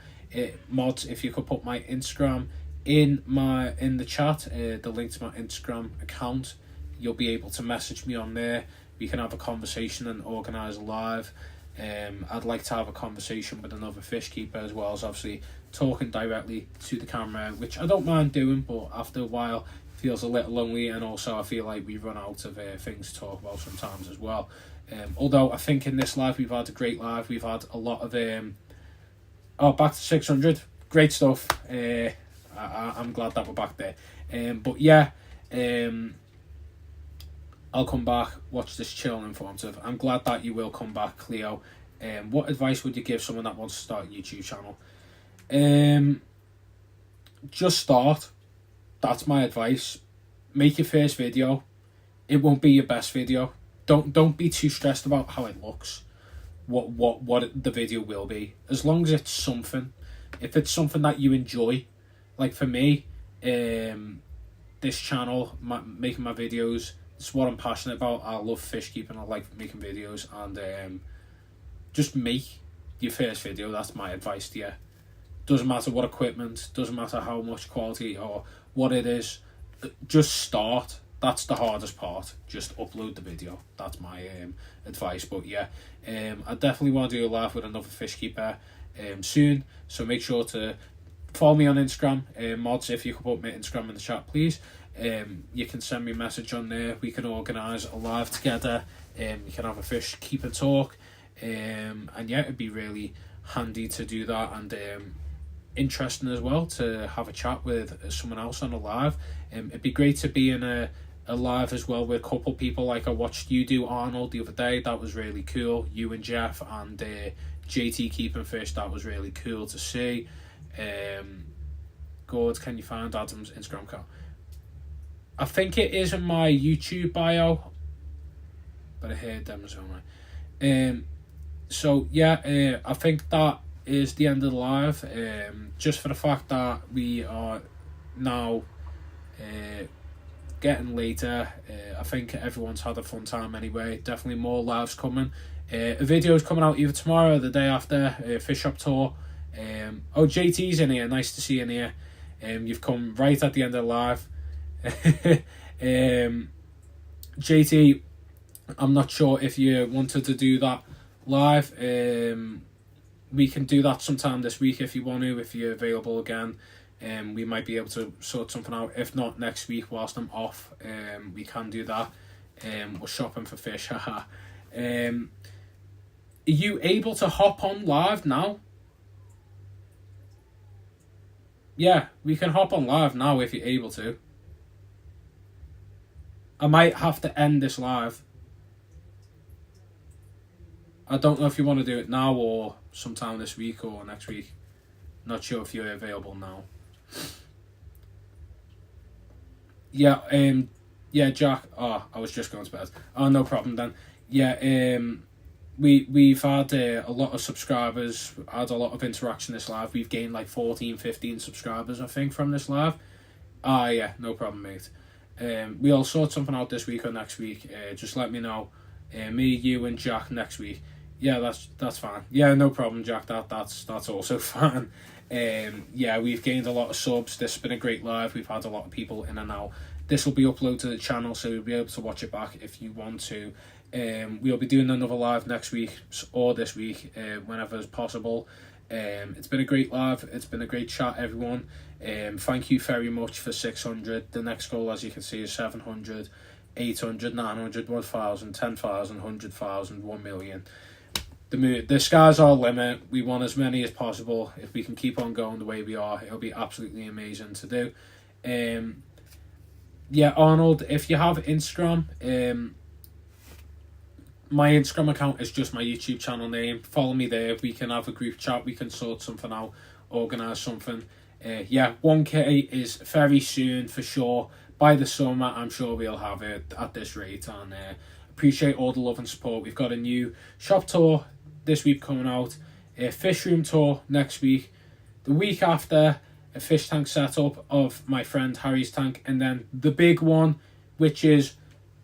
mods. If you could put my Instagram in the chat, the link to my Instagram account, you'll be able to message me on there. We can have a conversation and organise a live. I'd like to have a conversation with another fish keeper, as well as obviously talking directly to the camera, which I don't mind doing, but after a while it feels a little lonely, and also I feel like we run out of things to talk about sometimes as well. Although I think in this live we've had a great live. We've had a lot of back to 600, great stuff. I'm glad that we're back there. But yeah, I'll come back, watch this chill and informative. I'm glad that you will come back, Cleo. What advice would you give someone that wants to start a YouTube channel? Just start. That's my advice. Make your first video. It won't be your best video. Don't be too stressed about how it looks. What the video will be. As long as it's something. If it's something that you enjoy. Like for me, this channel, making my videos, it's what I'm passionate about. I love fish keeping. I like making videos, and just make your first video. That's my advice to you. Doesn't matter what equipment, doesn't matter how much quality or what it is. Just start. That's the hardest part. Just upload the video. That's my advice. But yeah, I definitely want to do a live with another fish keeper soon. So make sure to follow me on Instagram. Mods, if you could put my Instagram in the chat, please. You can send me a message on there. We can organise a live together. You can have a fish keeper talk. And yeah, it'd be really handy to do that, and interesting as well to have a chat with someone else on a live. It'd be great to be in a live as well with a couple people, like I watched you do, Arnold, the other day. That was really cool. You and Jeff and JT keeping fish. That was really cool to see. Good. Can you find Adam's Instagram account? I think it is in my YouTube bio, but I heard them as well. So yeah, I think that is the end of the live. Just for the fact that we are now getting later, I think everyone's had a fun time anyway. Definitely more lives coming. A video is coming out either tomorrow or the day after. Fish shop tour. JT's in here. Nice to see you in here. You've come right at the end of the live. JT, I'm not sure if you wanted to do that live. We can do that sometime this week if you want to, if you're available again. We might be able to sort something out. If not, next week whilst I'm off, we can do that. We're shopping for fish. Haha. Are you able to hop on live now? Yeah, we can hop on live now if you're able to. I might have to end this live. I don't know if you want to do it now or sometime this week or next week. Not sure if you're available now. Yeah, Jack. Oh, I was just going to bed. Oh, no problem then. Yeah, we've had a lot of subscribers, had a lot of interaction this live. We've gained like 14, 15 subscribers, I think, from this live. Yeah, no problem, mate. We'll sort something out this week or next week. Just let me know. Me, you, and Jack next week. Yeah, that's fine. Yeah, no problem, Jack. That's also fine. Yeah, we've gained a lot of subs. This has been a great live. We've had a lot of people in and out. This will be uploaded to the channel, so you'll be able to watch it back if you want to. We'll be doing another live next week or this week, whenever is possible. It's been a great live. It's been a great chat, everyone. Thank you very much for 600. The next goal, as you can see, is 700, 800, 900, 1,000, 10,000, 100,000, 1 million. the sky's our limit. We want as many as possible. If we can keep on going the way we are, it'll be absolutely amazing to do. Yeah, Arnold, if you have Instagram, my Instagram account is just my YouTube channel name. Follow me there. We can have a group chat. We can sort something out, organise something. Yeah, 1K is very soon for sure. By the summer, I'm sure we'll have it at this rate. And appreciate all the love and support. We've got a new shop tour this week coming out. A fish room tour next week. The week after, a fish tank setup of my friend Harry's tank. And then the big one, which is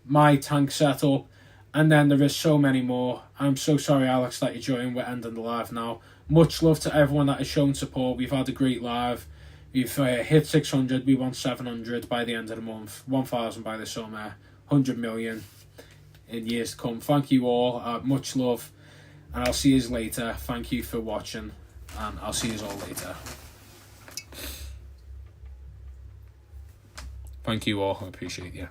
my tank setup. And then there is so many more. I'm so sorry, Alex, that you're joining. We're ending the live now. Much love to everyone that has shown support. We've had a great live. We've hit 600. We want 700 by the end of the month. 1,000 by the summer. 100 million in years to come. Thank you all. Much love. And I'll see you later. Thank you for watching. And I'll see you all later. Thank you all. I appreciate you.